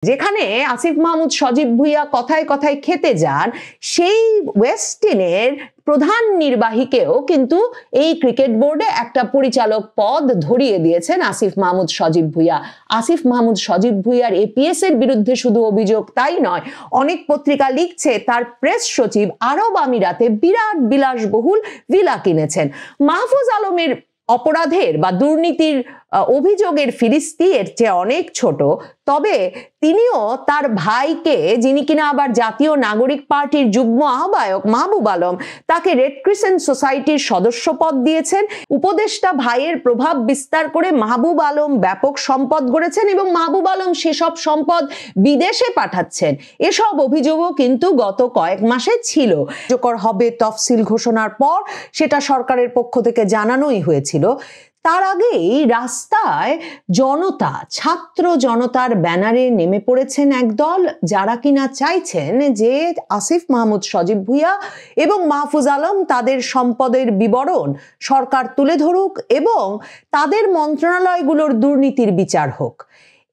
যেখানে আসিফ মাহমুদ সজীব ভুইয়া কথায় কথায় খেতে যান, সেই ওয়েস্টিনের প্রধান নির্বাহীকেও কিন্তু এই ক্রিকেট বোর্ডে একটা পরিচালক পদ ধরিয়ে দিয়েছেন আসিফ মাহমুদ সজীব ভুইয়া। আসিফ মাহমুদ সজীব ভুইয়ার এপিএস এর বিরুদ্ধে শুধু অভিযোগ তাই নয়, অনেক পত্রিকা লিখছে তার প্রেস সচিব আরব আমিরাতে বিরাট বিলাসবহুল ভিলা কিনেছেন। মাহফুজ আলমের অপরাধের বা দুর্নীতির অভিযোগের ফিরিস্তি এর চেয়ে অনেক ছোট, তবে তিনিও তার ভাইকে, যিনি কিনা আবার জাতীয় নাগরিক পার্টির যুগ্ম আহ্বায়ক মাহবুব আলম, তাকে রেড ক্রিসেন্ট সোসাইটির সদস্য পদ দিয়েছেন। উপদেষ্টা ভাইয়ের প্রভাব বিস্তার করে মাহবুব আলম ব্যাপক সম্পদ গড়েছেন এবং মাহবুব আলম সেসব সম্পদ বিদেশে পাঠাচ্ছেন। এসব অভিযোগও কিন্তু গত কয়েক মাসে ছিল। কার্যকর হবে তফসিল ঘোষণার পর সেটা সরকারের পক্ষ থেকে জানানোই হয়েছিল। তার আগেই রাস্তায় জনতা, ছাত্র জনতার ব্যানারে নেমে পড়েছেন একদল, যারা কিনা চাইছেন যে আসিফ মাহমুদ সজীব ভুইয়া এবং মাহফুজ আলম তাদের সম্পদের বিবরণ সরকার তুলে ধরুক এবং তাদের মন্ত্রণালয়গুলোর দুর্নীতির বিচার হোক।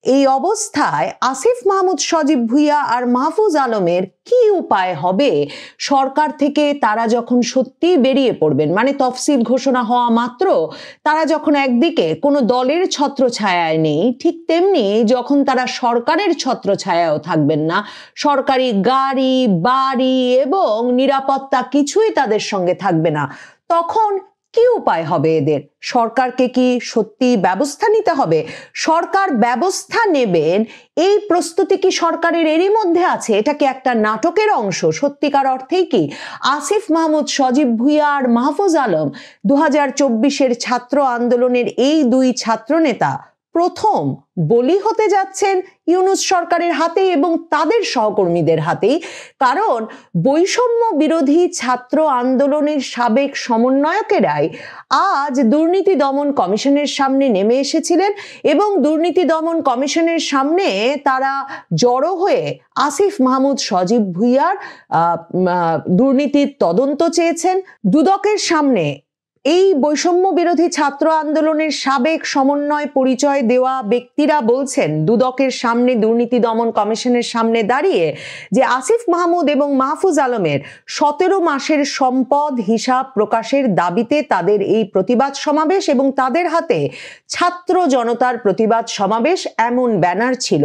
এই অবস্থায় আসিফ মাহমুদ সজীব ভুইয়া আর মাহফুজ আলমের কি উপায় হবে সরকার থেকে তারা যখন সত্যি বেরিয়ে পড়বেন, মানে তফসিল ঘোষণা হওয়া মাত্র তারা যখন একদিকে কোনো দলের ছত্রছায়ায় নেই, ঠিক তেমনি যখন তারা সরকারের ছত্রছায়াও থাকবেন না, সরকারি গাড়ি বাড়ি এবং নিরাপত্তা কিছুই তাদের সঙ্গে থাকবে না, তখন কি উপায় হবে এদের? সরকারকে কি সত্যি ব্যবস্থা নিতে হবে? সরকার ব্যবস্থা নেবেন এই প্রস্তুতি কি সরকারের এরই মধ্যে আছে? এটা কি একটা নাটকের অংশ? সত্যিকার অর্থেই কি আসিফ মাহমুদ সজীব ভুইয়া আর মাহফুজ আলম 2024-এর ছাত্র আন্দোলনের এই দুই ছাত্র নেতা প্রথম বলি হতে যাচ্ছেন ইউনূস সরকারের হাতে এবং তাদের সহকর্মীদের হাতেই? কারণ বৈষম্য বিরোধী ছাত্র আন্দোলনের সাবেক সমন্বয়কেরাই আজ দুর্নীতি দমন কমিশনের সামনে নেমে এসেছিলেন এবং দুর্নীতি দমন কমিশনের সামনে তারা জড়ো হয়ে আসিফ মাহমুদ সজীব ভুইয়ার দুর্নীতির তদন্ত চেয়েছেন। দুদকের সামনে এই বৈষম্য বিরোধী ছাত্র আন্দোলনের সাবেক সমন্বয় পরিচয় দেওয়া ব্যক্তিরা বলছেন দুদকের সামনে, দুর্নীতি দমন কমিশনের সামনে দাঁড়িয়ে, যে আসিফ মাহমুদ এবং মাহফুজ আলমের 17 মাসের সম্পদ হিসাব প্রকাশের দাবিতে তাদের এই প্রতিবাদ সমাবেশ এবং তাদের হাতে ছাত্র জনতার প্রতিবাদ সমাবেশ এমন ব্যানার ছিল।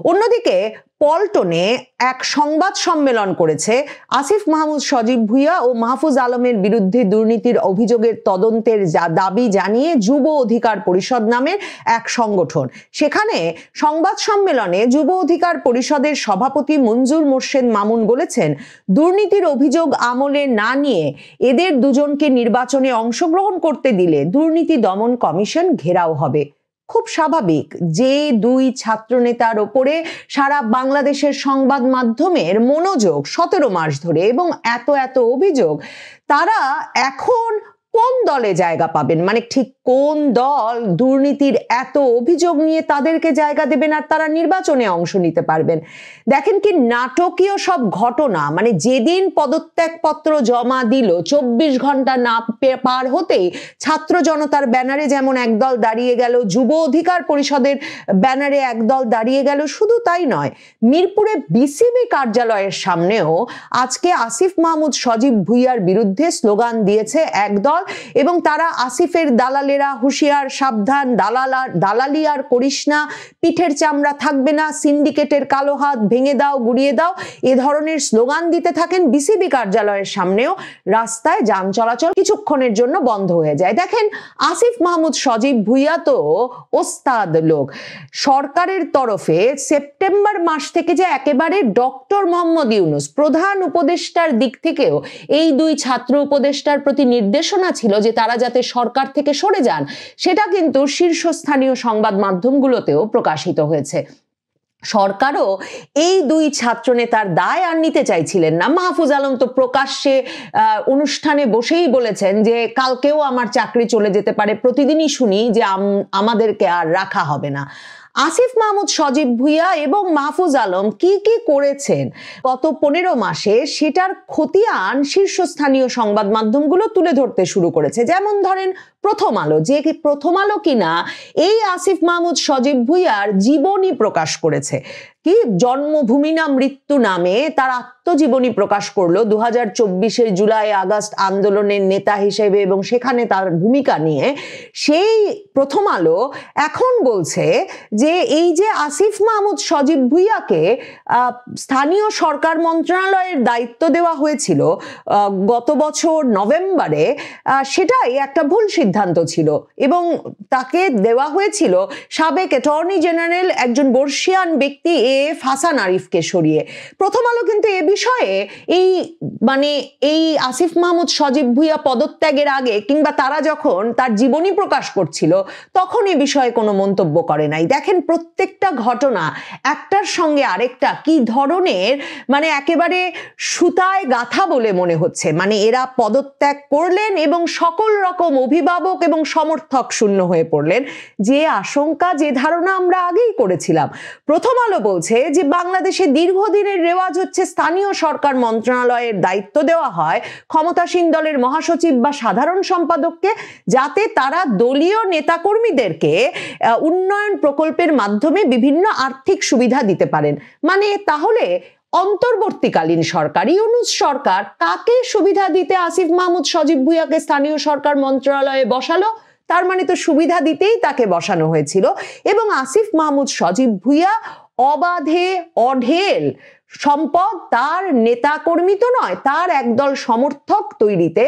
অন্যদিকে পল্টনে এক সংবাদ সম্মেলন করেছে আসিফ মাহমুদ সজীব ভুইয়া ও মাহফুজ আলমের বিরুদ্ধে দুর্নীতির অভিযোগের তদন্তের দাবি জানিয়ে যুব অধিকার পরিষদ নামের এক সংগঠন। সেখানে সংবাদ সম্মেলনে যুব অধিকার পরিষদের সভাপতি মঞ্জুর মোর্শেদ মামুন বলেছেন, দুর্নীতির অভিযোগ আমলে না নিয়ে এদের দুজনকে নির্বাচনে অংশগ্রহণ করতে দিলে দুর্নীতি দমন কমিশন ঘেরাও হবে। খুব স্বাভাবিক যে দুই ছাত্রনেতার ওপরে সারা বাংলাদেশের সংবাদ মাধ্যমের মনোযোগ 17 মাস ধরে এবং এত অভিযোগ, তারা এখন কোন দলে জায়গা পাবেন, মানে ঠিক কোন দল দুর্নীতির এত অভিযোগ নিয়ে তাদেরকে জায়গা দেবেন আর তারা নির্বাচনে অংশ নিতে পারবেন? দেখেন কি নাটকীয় সব ঘটনা। মানে যেদিন পদত্যাগপত্র জমা দিল 24 ঘন্টা না পার হতেই ছাত্র জনতার ব্যানারে যেমন একদল দাঁড়িয়ে গেল, যুব অধিকার পরিষদের ব্যানারে একদল দাঁড়িয়ে গেল, শুধু তাই নয়, মিরপুরে বিসিবি কার্যালয়ের সামনেও আজকে আসিফ মাহমুদ সজীব ভুইয়ার বিরুদ্ধে স্লোগান দিয়েছে একদল এবং তারা আসিফের দালালেরা হুঁশিয়ার, সাবধান, দালালি আর করিস না, পিঠের চামড়া থাকবে না, সিন্ডিকেটের কালো হাত ভেঙে দাও, গুড়িয়ে দাও, এ ধরনের স্লোগান দিতে থাকেন। বিসিবি কার্যালয়ের সামনেও রাস্তায় যান চলাচল কিছুক্ষণের জন্য বন্ধ হয়ে যায়। দেখেন আসিফ মাহমুদ সজীব ভুইয়া তো ওস্তাদ লোক। সরকারের তরফে সেপ্টেম্বর মাস থেকে যে একেবারে ডক্টর মোহাম্মদ ইউনূস প্রধান উপদেষ্টার দিক থেকেও এই দুই ছাত্র উপদেষ্টার প্রতি নির্দেশনা ছিল যে তারা যাতে সরকার থেকে সরে যান, সেটা কিন্তু শীর্ষস্থানীয় সংবাদ মাধ্যমগুলোতেও প্রকাশিত হয়েছে। সরকারও এই দুই ছাত্রনেতার দায় আর নিতে চাইছিলেন না। মাহফুজ আলম তো প্রকাশ্যে অনুষ্ঠানে বসেই বলেছেন যে কালকেও আমার চাকরি চলে যেতে পারে, প্রতিদিনই শুনি যে আমাদেরকে আর রাখা হবে না। আসিফ মাহমুদ সজীব ভুইয়া এবং মাহফুজ আলম কি করেছেন গত 15 মাসে, সেটার খতিয়ান শীর্ষস্থানীয় সংবাদ মাধ্যমগুলো তুলে ধরতে শুরু করেছে। যেমন ধরেন প্রথম আলো, যে প্রথম আলো কিনা এই আসিফ মাহমুদ সজীব ভুইয়ার জীবনী প্রকাশ করেছে, কি জন্মভূমি না মৃত্যু নামে তার আত্মজীবনী প্রকাশ করলো 2024-এর জুলাই আগস্ট আন্দোলনের নেতা হিসেবে এবং সেখানে তার ভূমিকা নিয়ে। সেই প্রথম আলো এখন বলছে যে এই যে আসিফ মাহমুদ সজীব ভুইয়াকে স্থানীয় সরকার মন্ত্রণালয়ের দায়িত্ব দেওয়া হয়েছিল গত বছর নভেম্বরে, সেটাই একটা ভুল সিদ্ধান্ত ছিল এবং তাকে দেওয়া হয়েছিল সাবেক অ্যাটর্নি জেনারেল একজন বর্ষিয়ান ব্যক্তি এএফ হাসান আরিফকে সরিয়ে। প্রথম আলো কিন্তু এ বিষয়ে এই আসিফ মাহমুদ সজীব ভুইয়া পদত্যাগের আগে কিংবা তারা যখন তার জীবনী প্রকাশ করছিল তখন এ বিষয়ে কোনো মন্তব্য করে নাই। দেখেন প্রত্যেকটা ঘটনা একটার সঙ্গে আরেকটা কি ধরনের একেবারে সুতায় গাথা বলে মনে হচ্ছে। এরা পদত্যাগ করলেন এবং সকল রকম অভিভাবক এবং সমর্থক শূন্য হয়ে পড়লেন, যে আশঙ্কা যে ধারণা আমরা আগেই করেছিলাম। প্রথম আলো বলছে যে বাংলাদেশে দীর্ঘদিনের রেওয়াজ হচ্ছে স্থানীয় সরকার মন্ত্রণালয়ের দায়িত্ব দেওয়া হয় ক্ষমতাসীন দলের মহাসচিব বা সাধারণ সম্পাদককে, যাতে তারা দলীয় নেতাকর্মীদেরকে উন্নয়ন প্রকল্পের মাধ্যমে বিভিন্ন আর্থিক সুবিধা দিতে পারেন। তাহলে অন্তর্বর্তীকালীন সরকার ইউনূস সরকার কাকে সুবিধা দিতে আসিফ মাহমুদ সজীব ভুইয়াকে স্থানীয় সরকার মন্ত্রণালয়ে বসালো? তার তো সুবিধা দিতেই তাকে বসানো হয়েছিল। এবং আসিফ মাহমুদ সজীব ভুইয়া অবাধে অঢেল সম্পদ তার নেতাকর্মী তো নয়, তার একদল সমর্থক তৈরিতে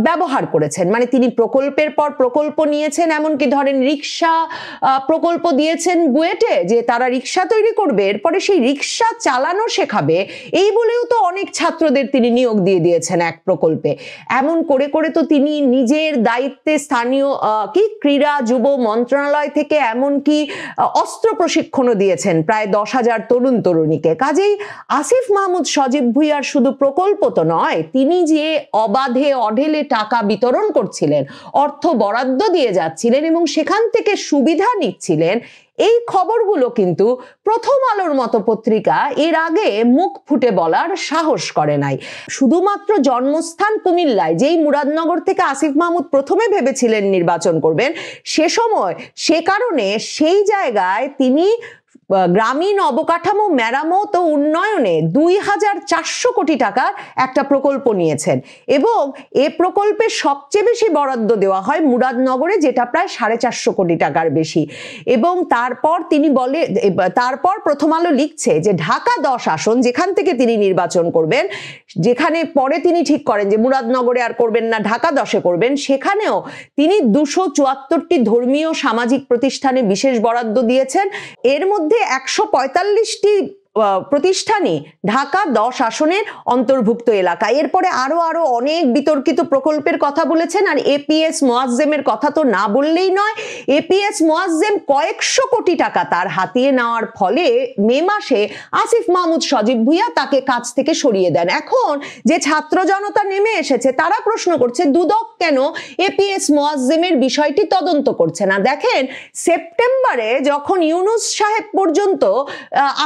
ব্যবহার করেছেন। তিনি প্রকল্পের পর প্রকল্প নিয়েছেন, এমনকি ধরেন রিক্সা প্রকল্প দিয়েছেন বুয়েটে যে তারা রিক্সা তৈরি করবে, এরপরে সেই রিক্সা চালানো শেখাবে, এই বলেও তো অনেক ছাত্রদের তিনি নিয়োগ দিয়ে দিয়েছেন এক প্রকল্পে। এমন করে করে তো তিনি নিজের দায়িত্বে স্থানীয় ক্রীড়া যুব মন্ত্রণালয় থেকে এমনকি অস্ত্র প্রশিক্ষণও দিয়েছেন প্রায় 10,000 তরুণ তরুণীকে। কাজেই আসিফ মাহমুদ সজীব ভুইয়ার শুধু প্রকল্প তো নয়, তিনি যে অবাধে অঢেলে টাকা বিতরণ করছিলেন, অর্থ বরাদ্দ দিয়ে যাচ্ছিলেন এবং সেখান থেকে সুবিধা নিচ্ছিলেন, এই খবরগুলো কিন্তু প্রথম আলোর মতো পত্রিকা এর আগে মুখ ফুটে বলার সাহস করে নাই। শুধুমাত্র জন্মস্থান কুমিল্লায়, যেই মুরাদনগর থেকে আসিফ মাহমুদ প্রথমে ভেবেছিলেন নির্বাচন করবেন, সে কারণে সেই জায়গায় তিনি গ্রামীণ অবকাঠামো মেরামত ও উন্নয়নে 2,400 কোটি টাকার একটা প্রকল্প নিয়েছেন এবং এ প্রকল্পে সবচেয়ে বেশি বরাদ্দ দেওয়া হয় মুরাদনগরে, যেটা প্রায় 450 কোটি টাকার বেশি। এবং তারপর প্রথম আলো লিখছে যে ঢাকা 10 আসন যেখান থেকে তিনি নির্বাচন করবেন, যেখানে পরে তিনি ঠিক করেন যে মুরাদনগরে আর করবেন না, ঢাকা 10-এ করবেন, সেখানেও তিনি 274টি ধর্মীয় সামাজিক প্রতিষ্ঠানে বিশেষ বরাদ্দ দিয়েছেন। এর মধ্যে 145টি প্রতিষ্ঠানই ঢাকা 10 আসনের অন্তর্ভুক্ত এলাকা। এরপরে আরো অনেক বিতর্কিত প্রকল্পের কথা বলেছেন। আর এপিএস মোয়াজ্জেমের কথা তো না বললেই নয়। এপিএস মোয়াজ্জেম কয়েকশো কোটি টাকা তার হাতিয়ে নেওয়ার ফলে মে মাসে আসিফ মাহমুদ সজীব ভুইয়া তাকে কাজ থেকে সরিয়ে দেন। এখন যে ছাত্র জনতা নেমে এসেছে তারা প্রশ্ন করছে দুদক কেন এপিএস মোয়াজ্জেমের বিষয়টি তদন্ত করছে না। দেখেন সেপ্টেম্বরে যখন ইউনূস সাহেব পর্যন্ত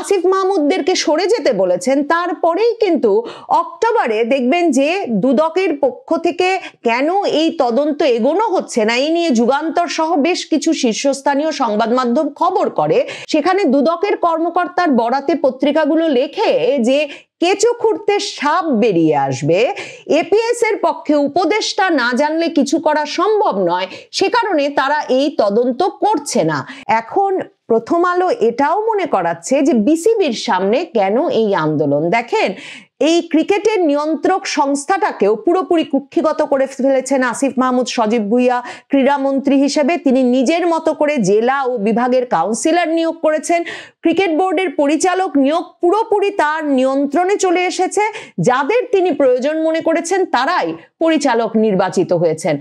আসিফ মাহমুদদেরকে সরে যেতে বলেছেন, তারপরেই কিন্তু অক্টোবরে দেখবেন যে দুদকের পক্ষ থেকে কেন এই তদন্ত এগোনো হচ্ছে না, এই নিয়ে যুগান্তর সহ বেশ কিছু শীর্ষস্থানীয় সংবাদ মাধ্যম খবর করে। সেখানে দুদকের কর্মকর্তার বরাতে পত্রিকাগুলো লেখে যে কেঁচো খুঁড়তে সাপ বেরিয়ে আসবে, এপিএস এর পক্ষে উপদেষ্টা না জানলে কিছু করা সম্ভব নয়, সে কারণে তারা এই তদন্ত করছে না। এখন প্রথম আলো এটাও মনে করাচ্ছে যে বিসিবির সামনে কেন এই আন্দোলন। দেখেন এই ক্রিকেটের নিয়ন্ত্রক সংস্থাটাকেও পুরোপুরি কুক্ষিগত করে ফেলেছেন আসিফ মাহমুদ সজীব ভুইয়া ক্রীড়ামন্ত্রী হিসেবে। তিনি নিজের মতো করে জেলা ও বিভাগের কাউন্সিলর নিয়োগ করেছেন। ক্রিকেট বোর্ডের পরিচালক নিয়োগ পুরোপুরি তার নিয়ন্ত্রণে চলে এসেছে। যাদের তিনি প্রয়োজন মনে করেছেন তারাই পরিচালক নির্বাচিত হয়েছেন।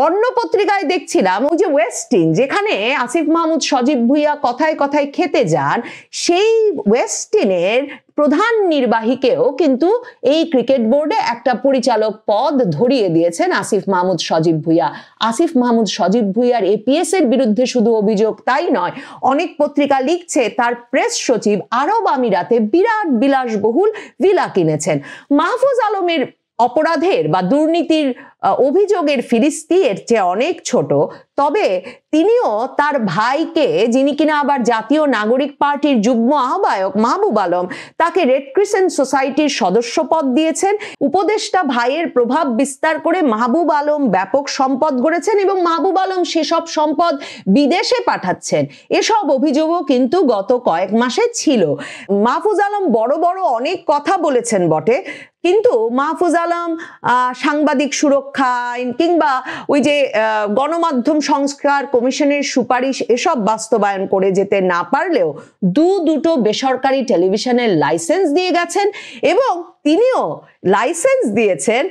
অন্য পত্রিকায় দেখছিলাম ওই যে ওয়েস্টিন, যেখানে আসিফ মাহমুদ সজীব ভুইয়া কথায় কথায় খেতে যান, সেই ওয়েস্টিনের প্রধান নির্বাহীকেও কিন্তু এই ক্রিকেট বোর্ডে একটা পরিচালক পদ ধরিয়ে দিয়েছেন আসিফ মাহমুদ সজীব ভুইয়া। আসিফ মাহমুদ সজীব ভুইয়ার এপিএস এর বিরুদ্ধে শুধু অভিযোগ তাই নয়, অনেক পত্রিকা লিখছে তার প্রেস সচিব আরব আমিরাতে বিরাট বিলাসবহুল ভিলা কিনেছেন। মাহফুজ আলমের অপরাধের বা দুর্নীতির অভিযোগের ফিরিস্তি এর চেয়ে অনেক ছোট, তবে তিনিও তার ভাইকে, যিনি কিনা আবার জাতীয় নাগরিক পার্টির যুগ্ম আহ্বায়ক মাহবুব আলম, তাকে রেড ক্রিসেন্ট সোসাইটির সদস্য পদ দিয়েছেন। উপদেষ্টা ভাইয়ের প্রভাব বিস্তার করে মাহবুব আলম ব্যাপক সম্পদ গড়েছেন এবং মাহবুব আলম সেসব সম্পদ বিদেশে পাঠাচ্ছেন। এসব অভিযোগও কিন্তু গত কয়েক মাসে ছিল। মাহফুজ আলম বড় বড় অনেক কথা বলেছেন বটে, কিন্তু মাহফুজ আলম সাংবাদিক সুরক্ষা আইন কিংবা ওই যে গণমাধ্যম সংস্কার কমিশনের সুপারিশ এসব বাস্তবায়ন করে যেতে না পারলেও দুটো বেসরকারি টেলিভিশনের লাইসেন্স দিয়ে গেছেন এবং তিনিও লাইসেন্স দিয়েছেন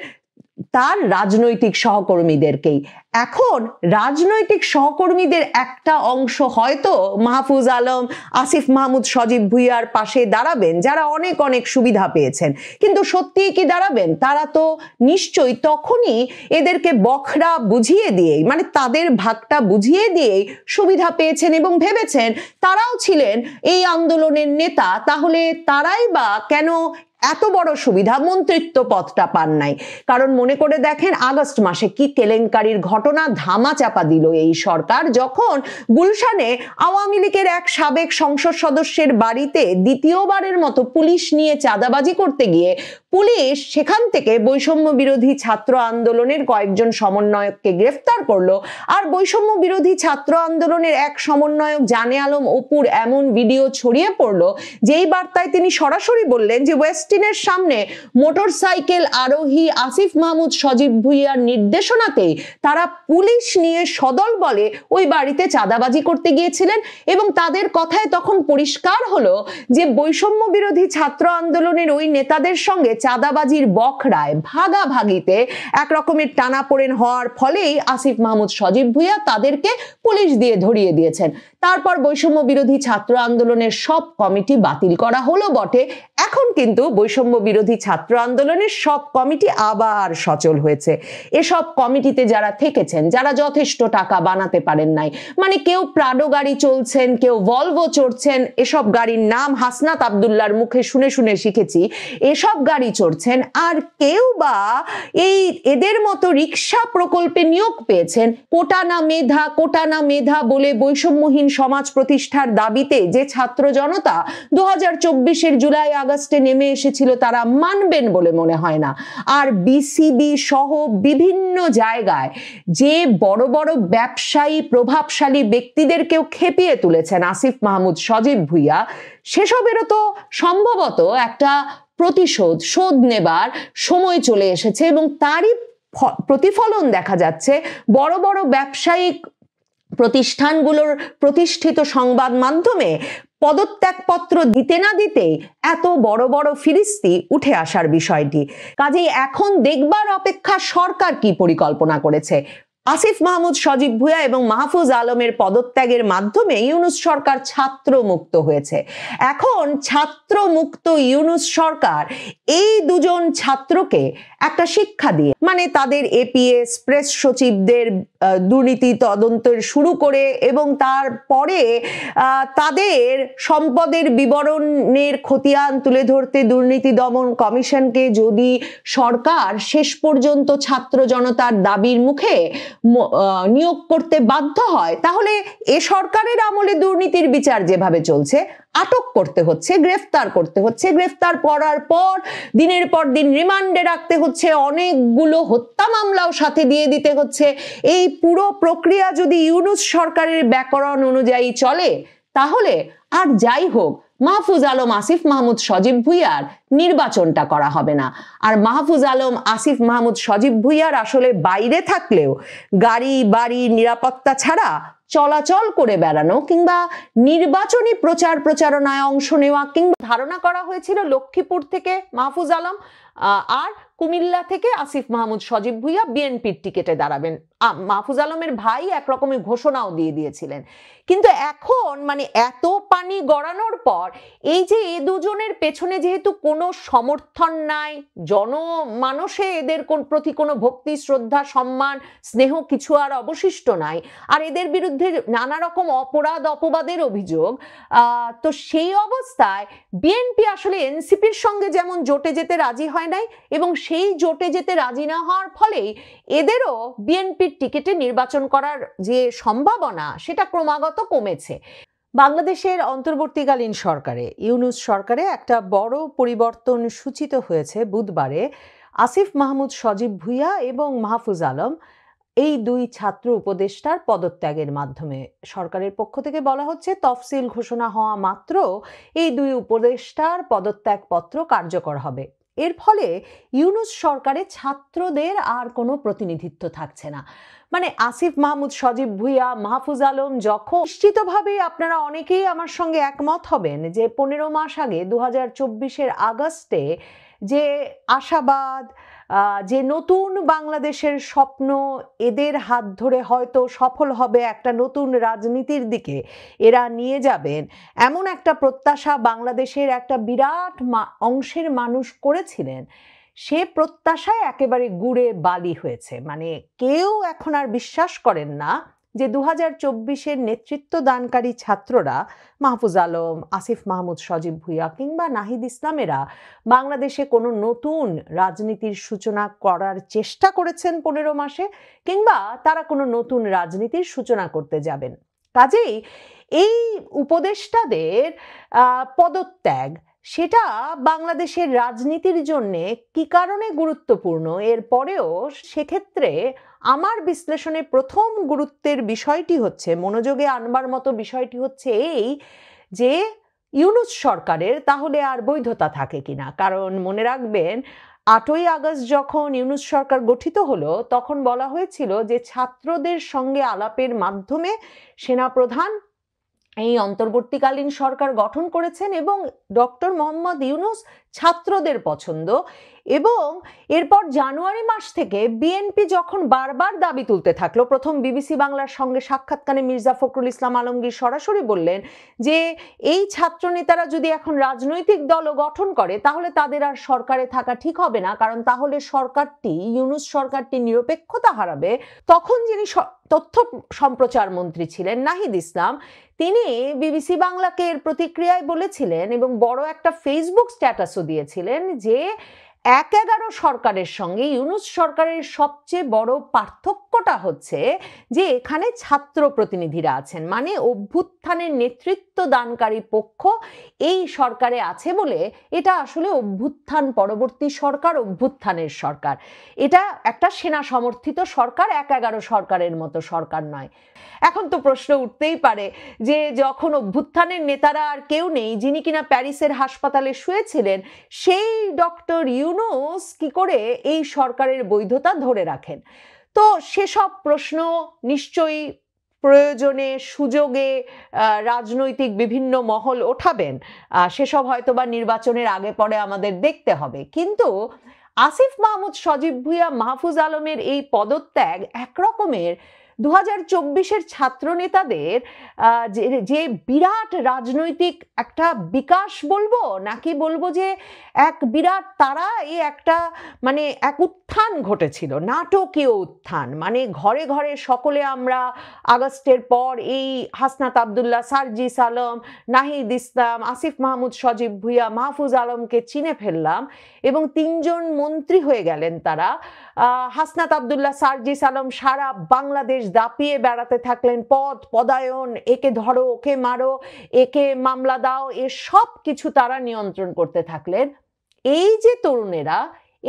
তার রাজনৈতিক সহকর্মীদেরকেই। এখন রাজনৈতিক সহকর্মীদের একটা অংশ হয়তো মাহফুজ আলম, আসিফ মাহমুদ, সজীব ভুইয়ার পাশে দাঁড়াবেন, যারা অনেক অনেক সুবিধা পেয়েছেন, কিন্তু সত্যিই কি দাঁড়াবেন? তারা তো নিশ্চয়ই তখনই এদেরকে বখরা বুঝিয়ে দিয়েই, মানে তাদের ভাগটা বুঝিয়ে দিয়েই সুবিধা পেয়েছেন এবং ভেবেছেন তারাও ছিলেন এই আন্দোলনের নেতা, তাহলে তারাই বা কেন এত বড় সুবিধা, মন্ত্রিত্ব পদটা পান নাই। কারণ মনে করে দেখেন আগস্ট মাসে কি কেলেঙ্কারির ঘটনা ধামা চাপা দিল এই সরকার, যখন গুলশানে আওয়ামী লীগের এক সাবেক সংসদ সদস্যের বাড়িতে দ্বিতীয়বারের মতো পুলিশ নিয়ে চাঁদাবাজি করতে গিয়ে পুলিশ সেখান থেকে বৈষম্য বিরোধী ছাত্র আন্দোলনের কয়েকজন সমন্বয়ককে গ্রেফতার করলো। আর বৈষম্য বিরোধী ছাত্র আন্দোলনের এক সমন্বয়ক জানে আলম অপুর এমন ভিডিও ছড়িয়ে পড়লো যেই বার্তায় তিনি সরাসরি বললেন যে ওয়েস্টিনের সামনে মোটরসাইকেল আরোহী আসিফ মাহমুদ, সজীব ভুইয়ার নির্দেশনাতেই তারা পুলিশ নিয়ে সদল বলে ওই বাড়িতে চাঁদাবাজি করতে গিয়েছিলেন এবং তাদের কথায় তখন পরিষ্কার হলো যে বৈষম্য বিরোধী ছাত্র আন্দোলনের ওই নেতাদের সঙ্গে চাঁদাবাজির বখরায় ভাগাভাগিতে এক রকমের টানাপোড়েন হওয়ার ফলেই আসিফ মাহমুদ, সজীব ভুইয়া তাদেরকে পুলিশ দিয়ে ধরিয়ে দিয়েছেন। তারপর বৈষম্য বিরোধী ছাত্র আন্দোলনের সব কমিটি বাতিল করা হলো বটে, এখন কিন্তু বৈষম্য বিরোধী ছাত্র আন্দোলনের সব কমিটি আবার সচল হয়েছে। এসব কমিটিতে যারা থেকেছেন, যারা যথেষ্ট টাকা বানাতে পারেন নাই, মানে কেউ প্রাডো গাড়ি চলছেন, কেউ ভলভো চড়ছেন, এসব গাড়ির নাম হাসনাত আব্দুল্লাহর মুখে শুনে শুনে শিখেছি, এসব গাড়ি চড়ছেন, আর কেউ বা এই এদের মতো রিক্সা প্রকল্পে নিয়োগ পেয়েছেন। কোটা না মেধা বলে বৈষম্যহীন সমাজ প্রতিষ্ঠার দাবিতে যে ছাত্র জনতা 2024-এর জুলাই আগস্টে নেমে এসেছিল, তারা মানবেন বলে মনে হয় না। আর বিসিবি সহ বিভিন্ন জায়গায় যে বড় বড় ব্যবসায়ী, প্রভাবশালী ব্যক্তিদেরকেও খেপিয়ে তুলেছেন আসিফ মাহমুদ, সজীব ভুইয়া, সেসবেরও তো সম্ভবত একটা শোধ নেবার সময় চলে এসেছে এবং তারই প্রতিফলন দেখা যাচ্ছে বড় বড় ব্যবসায়িক প্রতিষ্ঠানগুলোর প্রতিষ্ঠিত সংবাদ মাধ্যমে পদত্যাগপত্র দিতে না দিতে এত বড় বড় ফিরিস্তি উঠে আসার বিষয়টি। কাজেই এখন দেখবার অপেক্ষা সরকার কি পরিকল্পনা করেছে। আসিফ মাহমুদ, সজীব ভুইয়া এবং মাহফুজ আলমের পদত্যাগের মাধ্যমে ইউনূস সরকার ছাত্র মুক্ত হয়েছে। এখন ছাত্র মুক্ত ইউনূস সরকার এই দুজন ছাত্রকে একটা শিক্ষা দিয়ে, মানে তাদের এপিএস, প্রেস সচিবদের দুর্নীতি তদন্তের শুরু করে এবং তারপরে তাদের সম্পদের বিবরণের খতিয়ান তুলে ধরতে দুর্নীতি দমন কমিশনকে যদি সরকার শেষ পর্যন্ত ছাত্র জনতার দাবির মুখে নিয়োগ করতে বাধ্য হয়, তাহলে এ সরকারের আমলে দুর্নীতির বিচার যেভাবে চলছে, আটক করতে হচ্ছে, গ্রেফতার করতে হচ্ছে, গ্রেফতার করার পর দিনের পর দিন রিমান্ডে রাখতে হচ্ছে, অনেকগুলো হত্যা মামলাও সাথে দিয়ে দিতে হচ্ছে। এই পুরো প্রক্রিয়া যদি ইউনূস সরকারের ব্যাকরণ অনুযায়ী চলে, তাহলে আর যাই হোক মাহফুজ আলম, আসিফ মাহমুদ, সজীব ভুইয়ার নির্বাচনটা করা হবে না। আর মাহফুজ আলম, আসিফ মাহমুদ, সজীব ভুইয়ার আসলে বাইরে থাকলেও গাড়ি বাড়ি নিরাপত্তা ছাড়া চলাচল করে বেড়ানো কিংবা নির্বাচনী প্রচার প্রচারণায় অংশ নেওয়া, কিংবা ধারণা করা হয়েছিল লক্ষ্মীপুর থেকে মাহফুজ আলম আর কুমিল্লা থেকে আসিফ মাহমুদ, সজীব ভুইয়া বিএনপির টিকেটে দাঁড়াবেন। মাহফুজ আলমের ভাই একরকমের ঘোষণাও দিয়ে দিয়েছিলেন। কিন্তু এখন মানে এত পানি গড়ানোর পর এই যে এ দুজনের পেছনে যেহেতু কোনো সমর্থন নাই, জনমানসে এদের প্রতি কোনো ভক্তি, শ্রদ্ধা, সম্মান, স্নেহ কিছু আর অবশিষ্ট নাই, আর এদের বিরুদ্ধে নানা রকম অপরাধ অপবাদের অভিযোগ, তো সেই অবস্থায় বিএনপি আসলে এনসিপির সঙ্গে যেমন জোটে যেতে রাজি হয় নাই, এবং সেই জোটে যেতে রাজি না হওয়ার ফলেই এদেরও বিএনপির টিকিটে নির্বাচন করার যে সম্ভাবনা সেটা ক্রমাগত কমেছে। বাংলাদেশের অন্তর্বর্তীকালীন সরকারে, ইউনূস সরকারে একটা বড় পরিবর্তন সূচিত হয়েছে বুধবারে। আসিফ মাহমুদ সজীব ভুইয়া এবং মাহফুজ আলম এই দুই ছাত্র উপদেষ্টার পদত্যাগের মাধ্যমে। সরকারের পক্ষ থেকে বলা হচ্ছে তফসিল ঘোষণা হওয়া মাত্র এই দুই উপদেষ্টার পদত্যাগপত্র কার্যকর হবে। এর ফলে ইউনূস সরকারে ছাত্রদের আর কোনো প্রতিনিধিত্ব থাকছে না। মানে আসিফ মাহমুদ সজীব ভুইয়া, মাহফুজ আলম যখন, নিশ্চিতভাবেই আপনারা অনেকেই আমার সঙ্গে একমত হবেন যে 15 মাস আগে 2024-এর আগস্টে যে আশাবাদ, যে নতুন বাংলাদেশের স্বপ্ন, এদের হাত ধরে হয়তো সফল হবে একটা নতুন রাজনীতির দিকে এরা নিয়ে যাবেন, এমন একটা প্রত্যাশা বাংলাদেশের একটা বিরাট অংশের মানুষ করেছিলেন, সে প্রত্যাশায় একেবারে গুড়ে বালি হয়েছে। মানে কেউ এখন আর বিশ্বাস করেন না যে 2024-এর নেতৃত্ব দানকারী ছাত্ররা, মাহফুজ আলম, আসিফ মাহমুদ সজীব ভুইয়া কিংবা নাহিদ ইসলামেরা বাংলাদেশে কোনো নতুন রাজনীতির সূচনা করার চেষ্টা করেছেন 15 মাসে, কিংবা তারা কোনো নতুন রাজনীতির সূচনা করতে যাবেন। কাজেই এই উপদেষ্টাদের পদত্যাগ, সেটা বাংলাদেশের রাজনীতির জন্য কি কারণে গুরুত্বপূর্ণ, এরপরেও সেক্ষেত্রে আমার বিশ্লেষণে প্রথম গুরুত্বের বিষয়টি হচ্ছে, মনোযোগে আনবার মতো বিষয়টি হচ্ছে এই যে ইউনূস সরকারের তাহলে আর বৈধতা থাকে কিনা। কারণ মনে রাখবেন 8ই আগস্ট যখন ইউনূস সরকার গঠিত হলো তখন বলা হয়েছিল যে ছাত্রদের সঙ্গে আলাপের মাধ্যমে সেনাপ্রধান এই অন্তর্বর্তীকালীন সরকার গঠন করেছেন, এবং ডক্টর মোহাম্মদ ইউনূস ছাত্রদের পছন্দ। এবং এরপর জানুয়ারি মাস থেকে বিএনপি যখন বারবার দাবি তুলতে থাকলো, প্রথম বিবিসি বাংলার সঙ্গে সাক্ষাৎকারে মির্জা ফখরুল ইসলাম আলমগীর সরাসরি বললেন যে এই ছাত্র নেতারা যদি এখন রাজনৈতিক দলও গঠন করে তাহলে তাদের আর সরকারে থাকা ঠিক হবে না, কারণ তাহলে সরকারটি, ইউনূস সরকারটি নিরপেক্ষতা হারাবে। তখন যিনি তথ্য সম্প্রচার মন্ত্রী ছিলেন নাহিদ ইসলাম, তিনি বিবিসি বাংলাকে এর প্রতিক্রিয়ায় বলেছিলেন এবং বড় একটা ফেসবুক স্ট্যাটাসও দিয়েছিলেন যে 11 সরকারের সঙ্গে ইউনূস সরকারের সবচেয়ে বড় পার্থক্যটা হচ্ছে যে এখানে ছাত্র প্রতিনিধিরা আছেন, মানে অভ্যুত্থানের নেতৃত্ব দানকারী পক্ষ এই সরকারে আছে বলে এটা আসলে অভ্যুত্থান পরবর্তী সরকার, অভ্যুত্থানের সরকার। এটা একটা সেনা সমর্থিত সরকার, 11 সরকারের মতো সরকার নয়। এখন তো প্রশ্ন উঠতেই পারে যে যখন অভ্যুত্থানের নেতারা আর কেউ নেই, যিনি কিনা প্যারিসের হাসপাতালে শুয়েছিলেন, সেই ডক্টর ইউনূস কি করে এই সরকারের বৈধতা ধরে রাখেন? তো সেসব প্রশ্ন নিশ্চয়ই প্রয়োজনে সুযোগে রাজনৈতিক বিভিন্ন মহল ওঠাবেন, সেসব হয়তোবা নির্বাচনের আগে পরে আমাদের দেখতে হবে। কিন্তু আসিফ মাহমুদ সজীব ভুইয়া, মাহফুজ আলমের এই পদত্যাগ একরকমের 2024-এর ছাত্র নেতাদের যে বিরাট রাজনৈতিক একটা বিকাশ বলবো, নাকি বলবো যে এক বিরাট তারা এই একটা মানে এক উত্থান ঘটেছিল, নাটকীয় উত্থান। মানে ঘরে ঘরে সকলে আমরা আগস্টের পর এই হাসনাত আবদুল্লাহ, সার্জিস আলম, নাহিদ ইসলাম, আসিফ মাহমুদ সজীব ভুইয়া, মাহফুজ আলমকে চিনে ফেললাম এবং 3 জন মন্ত্রী হয়ে গেলেন তারা। হাসনাত আবদুল্লাহ, সার্জিস আলম সারা বাংলাদেশ দাপিয়ে বেড়াতে থাকলেন, পদায়ন, একে ধরো, ওকে মারো, একে মামলা দাও, সব কিছু তারা নিয়ন্ত্রণ করতে থাকলেন। এই যে তরুণেরা,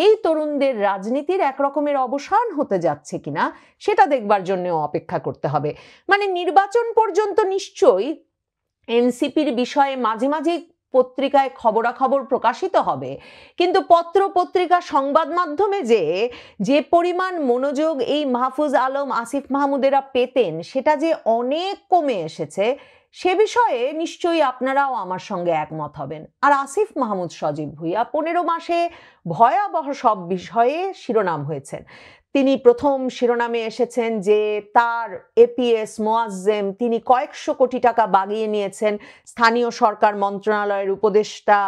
এই তরুণদের রাজনীতির একরকমের অবসান হতে যাচ্ছে কিনা সেটা দেখবার জন্য অপেক্ষা করতে হবে। মানে নির্বাচন পর্যন্ত নিশ্চয়ই এনসিপির বিষয়ে মাঝে মাঝে পত্রিকায় খবরাখবর প্রকাশিত হবে, কিন্তু পত্র পত্রিকা, সংবাদ মাধ্যমে যে পরিমাণ মনোযোগ এই মাহফুজ আলম, আসিফ মাহমুদেরা পেতেন সেটা যে অনেক কমে এসেছে, সে বিষয়ে নিশ্চয়ই আপনারাও আমার সঙ্গে একমত হবেন। আর আসিফ মাহমুদ সজীব ভুইয়া 15 মাসে ভয়াবহ সব বিষয়ে শিরোনাম হয়েছেন। তিনি প্রথম শিরোনামে এসেছেন যে তার এপিএস মোয়াজ্জেম তিনি কয়েকশো কোটি টাকা বাগিয়ে নিয়েছেন। স্থানীয় সরকার মন্ত্রণালয়ের উপদেষ্টা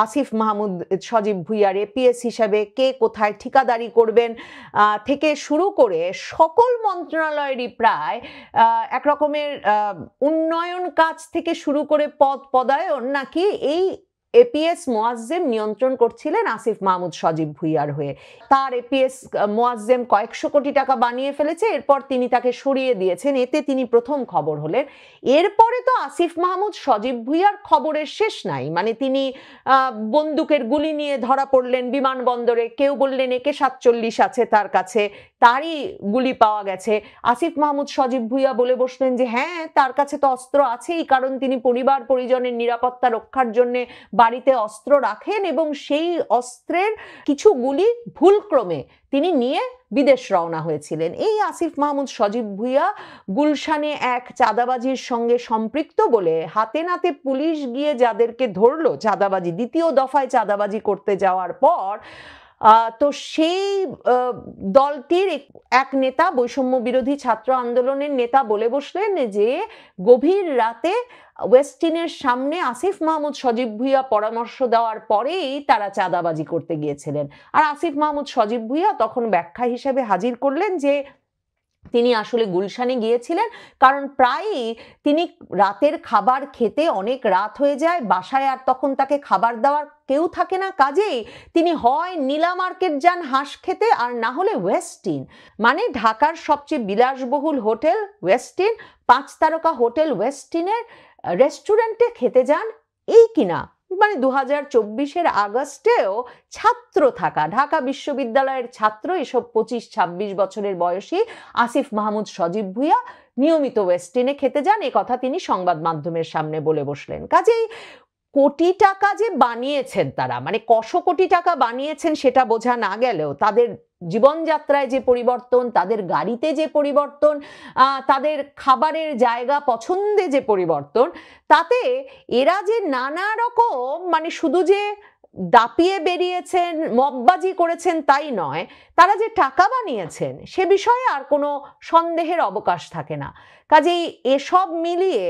আসিফ মাহমুদ সজীব ভুইয়ার এপিএস হিসাবে কে কোথায় ঠিকাদারি করবেন থেকে শুরু করে সকল মন্ত্রণালয়েরই প্রায় এক রকমের উন্নয়ন কাজ থেকে শুরু করে পদায়ন নাকি এই এপিএস মোয়াজ্জেম নিয়ন্ত্রণ করছিলেন আসিফ মাহমুদ সজীব ভুইয়ার হয়ে। তার এপিএস মোয়াজ্জেম কয়েকশো কোটি টাকা বানিয়ে ফেলেছে, এরপর তিনি তাকে সরিয়ে দিয়েছেন, এতে তিনি প্রথম খবর হলেন। এরপরে তো আসিফ মাহমুদ সজীব ভুইয়ার খবরের শেষ নাই, মানে তিনি বন্দুকের গুলি নিয়ে ধরা পড়লেন বিমানবন্দরে, কেউ বললেন AK-47 আছে তার কাছে, তারই গুলি পাওয়া গেছে। আসিফ মাহমুদ সজীব ভুইয়া বলে বসলেন যে হ্যাঁ তার কাছে তো অস্ত্র আছেই, কারণ তিনি পরিবার পরিজনের নিরাপত্তা রক্ষার জন্য বাড়িতে অস্ত্র রাখেন এবং সেই অস্ত্রের কিছু গুলি ভুলক্রমে তিনি নিয়ে বিদেশ রওনা হয়েছিলেন। এই আসিফ মাহমুদ সজীব ভুইয়া গুলশানে এক চাঁদাবাজির সঙ্গে সম্পৃক্ত বলে হাতে নাতে পুলিশ গিয়ে যাদেরকে ধরলো চাঁদাবাজি, দ্বিতীয় দফায় চাঁদাবাজি করতে যাওয়ার পর, তো সেই দলটির এক নেতা, বৈষম্য বিরোধী ছাত্র আন্দোলনের নেতা বলে বসলেন যে গভীর রাতে ওয়েস্টিনের সামনে আসিফ মাহমুদ সজীব ভুইয়া পরামর্শ দেওয়ার পরেই তারা চাঁদাবাজি করতে গিয়েছিলেন। আর আসিফ মাহমুদ সজীব ভুইয়া তখন ব্যাখ্যা হিসেবে হাজির করলেন যে তিনি আসলে গুলশানে গিয়েছিলেন কারণ প্রায়ই তিনি রাতের খাবার খেতে অনেক রাত হয়ে যায়, বাসায় আর তখন তাকে খাবার দেওয়ার কেউ থাকে না, কাজেই তিনি হয় নীলা মার্কেট যান হাঁস খেতে আর না হলে ওয়েস্টিন, মানে ঢাকার সবচেয়ে বিলাসবহুল হোটেল ওয়েস্টিন, 5 তারকা হোটেল ওয়েস্টিনের রেস্টুরেন্টে খেতে যান। এই কিনা মানে 2024-এর আগস্টেও ছাত্র থাকা ঢাকা বিশ্ববিদ্যালয়ের ছাত্র, এসব 25-26 বছরের বয়সী আসিফ মাহমুদ সজীব ভুইয়া নিয়মিত ওয়েস্টিনে খেতে যান, এ কথা তিনি সংবাদ মাধ্যমের সামনে বলে বসলেন। কাজেই কোটি টাকা যে বানিয়েছেন তারা, মানে কশো কোটি টাকা বানিয়েছেন সেটা বোঝা না গেলেও তাদের জীবনযাত্রায় যে পরিবর্তন, তাদের গাড়িতে যে পরিবর্তন, তাদের খাবারের জায়গা পছন্দে যে পরিবর্তন, তাতে এরা যে নানা রকম মানে শুধু যে দাপিয়ে বেরিয়েছেন মববাজি করেছেন তাই নয়, তারা যে টাকা বানিয়েছেন সে বিষয়ে আর কোনো সন্দেহের অবকাশ থাকে না। কাজেই এসব মিলিয়ে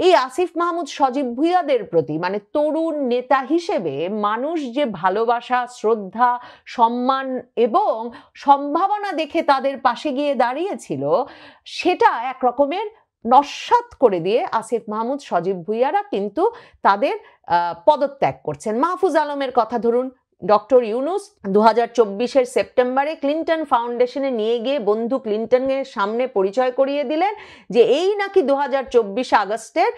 এই আসিফ মাহমুদ সজীব ভুইয়াদের প্রতি মানে তরুণ নেতা হিসেবে মানুষ যে ভালোবাসা, শ্রদ্ধা, সম্মান এবং সম্ভাবনা দেখে তাদের পাশে গিয়ে দাঁড়িয়েছিল, সেটা এক রকমের নস্যাৎ করে দিয়ে আসিফ মাহমুদ সজীব ভুইয়ারা কিন্তু তাদের পদত্যাগ করছেন। মাহফুজ আলমের কথা ধরুন, ডক্টর ইউনুস 2024-এর সেপ্টেম্বরে ক্লিন্টন ফাউন্ডেশনে নিয়ে গিয়ে বন্ধু ক্লিন্টনের সামনে পরিচয় করিয়ে দিলেন যে এই নাকি 2024 আগস্টের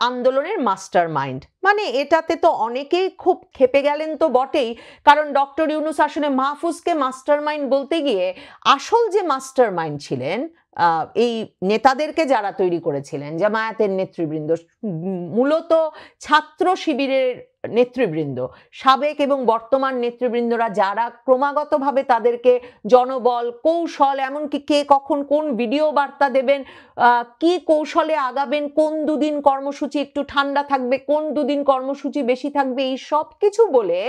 আন্দোলনের মাস্টার মাইন্ড। মানে এটাতে তো অনেকেই খুব খেপে গেলেন তো বটেই, কারণ ডক্টর ইউনুস আসলে মাহফুজকে মাস্টার মাইন্ড বলতে গিয়ে আসল যে মাস্টার মাইন্ড ছিলেন এই নেতাদেরকে যারা তৈরি করেছিলেন, জামায়াতের নেতৃবৃন্দ, মূলত ছাত্র শিবিরের নেতৃবৃন্দ, সাবেক এবং বর্তমান নেতৃবৃন্দরা যারা ক্রমাগতভাবে তাদেরকে জনবল, কৌশল, এমনকি কে কখন কোন ভিডিও বার্তা দেবেন, কি কৌশলে আগাবেন, কোন দুদিন কর্মসূচি একটু ঠান্ডা থাকবে, কোন দুদিন কর্মসূচি বেশি থাকবে, এই সব কিছু বলে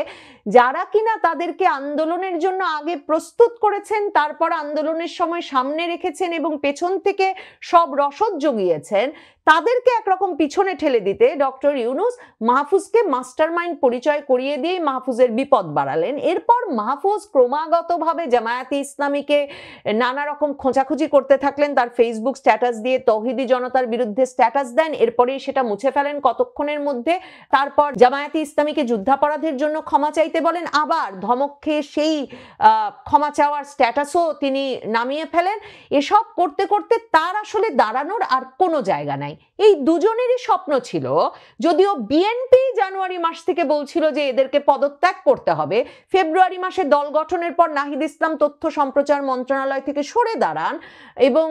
যারা কিনা তাদেরকে আন্দোলনের জন্য আগে প্রস্তুত করেছেন, তারপর আন্দোলনের সময় সামনে রেখেছেন এবং পেছন থেকে সব রসদ জুগিয়েছেন, তাদেরকে একরকম পিছনে ঠেলে দিতে ডক্টর ইউনুস মাহফুজকে মাস্টারমাইন্ড পরিচয় করিয়ে দিয়ে মাহফুজের বিপদ বাড়ালেন। এরপর মাহফুজ ক্রমাগতভাবে জামায়াতে ইসলামীকে নানা রকম খোঁচাখুচি করতে থাকলেন, তার ফেসবুক স্ট্যাটাস দিয়ে তৌহিদি জনতার বিরুদ্ধে স্ট্যাটাস দেন, এরপরেই সেটা মুছে ফেলেন কতক্ষণের মধ্যে, তারপর জামায়াতে ইসলামীকে যুদ্ধাপরাধের জন্য ক্ষমা চাইতে বলেন, আবার ধমক খেয়ে সেই ক্ষমা চাওয়ার স্ট্যাটাসও তিনি নামিয়ে ফেলেন। এসব করতে করতে তার আসলে দাঁড়ানোর আর কোনো জায়গা নাই। এই দুজনেরই স্বপ্ন ছিল, যদিও বিএনপি জানুয়ারি মাস থেকে বলছিল যে এদেরকে পদত্যাগ করতে হবে, ফেব্রুয়ারি মাসে দল গঠনের পর নাহিদ ইসলাম তথ্য সম্প্রচার মন্ত্রণালয় থেকে সরে দাঁড়ান এবং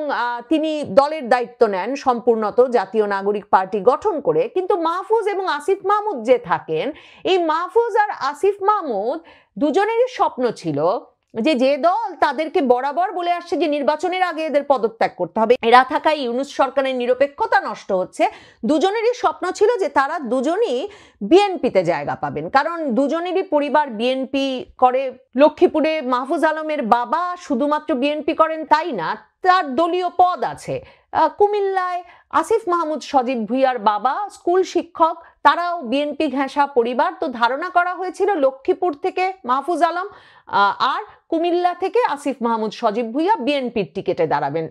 তিনি দলের দায়িত্ব নেন সম্পূর্ণত জাতীয় নাগরিক পার্টি গঠন করে। কিন্তু মাহফুজ এবং আসিফ মাহমুদ যে থাকেন, এই মাহফুজ আর আসিফ মাহমুদ দুজনেরই স্বপ্ন ছিল যে দল তাদেরকে বরাবর বলে আসছে যে নির্বাচনের আগে এদের পদত্যাগ করতে হবে, এরা থাকায় ইউনূস সরকারের নিরপেক্ষতা নষ্ট হচ্ছে। দুজনেরই স্বপ্ন ছিল যে তারা দুজনই বিএনপিতে জায়গা পাবেন, কারণ দুজনেরই পরিবার বিএনপি করে। লক্ষ্মীপুরে মাহফুজ আলমের বাবা শুধুমাত্র বিএনপি করেন তাই না, তার দলীয় পদ আছে। কুমিল্লায় আসিফ মাহমুদ সজীব ভুইয়ার বাবা স্কুল শিক্ষক, তারাও বিএনপি ঘেঁষা পরিবার। তো ধারণা করা হয়েছিল লক্ষ্মীপুর থেকে মাহফুজ আলম আর কুমিল্লা থেকে আসিফ মাহমুদ সজীব ভুইয়া বিএনপির টিকেটে দাঁড়াবেন।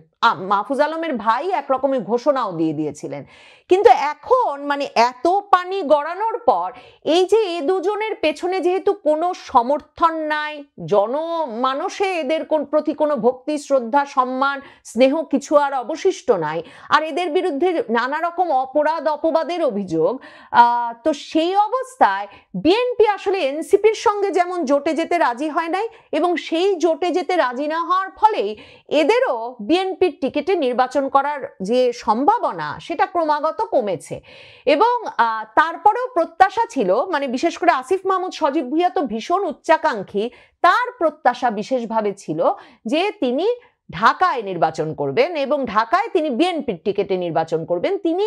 মাহফুজ আলমের ভাই একরকমের ঘোষণাও দিয়ে দিয়েছিলেন। কিন্তু এখন মানে এত পানি গড়ানোর পর এই যে এ দুজনের পেছনে যেহেতু কোনো সমর্থন নাই, জনমানসে এদের প্রতি কোনো ভক্তি শ্রদ্ধা সম্মান স্নেহ কিছু আর অবশিষ্ট নাই, আর এদের বিরুদ্ধে নানা রকম অপরাধ অপবাদের অভিযোগ, তো সেই অবস্থায় বিএনপি আসলে এনসিপির সঙ্গে যেমন জোটে যেতে রাজি হয় নাই, এবং সেই জোটে যেতে রাজি না হওয়ার ফলেই এদেরও বিএনপির টিকিটে নির্বাচন করার যে সম্ভাবনা সেটা ক্রমাগত কমেছে। এবং তারপরেও প্রত্যাশা ছিল, মানে বিশেষ করে আসিফ মাহমুদ সজীব ভুইয়া তো ভীষণ উচ্চাকাঙ্ক্ষী, তার প্রত্যাশা বিশেষভাবে ছিল যে তিনি ঢাকায় নির্বাচন করবেন এবং ঢাকায় তিনি বিএনপির টিকেটে নির্বাচন করবেন। তিনি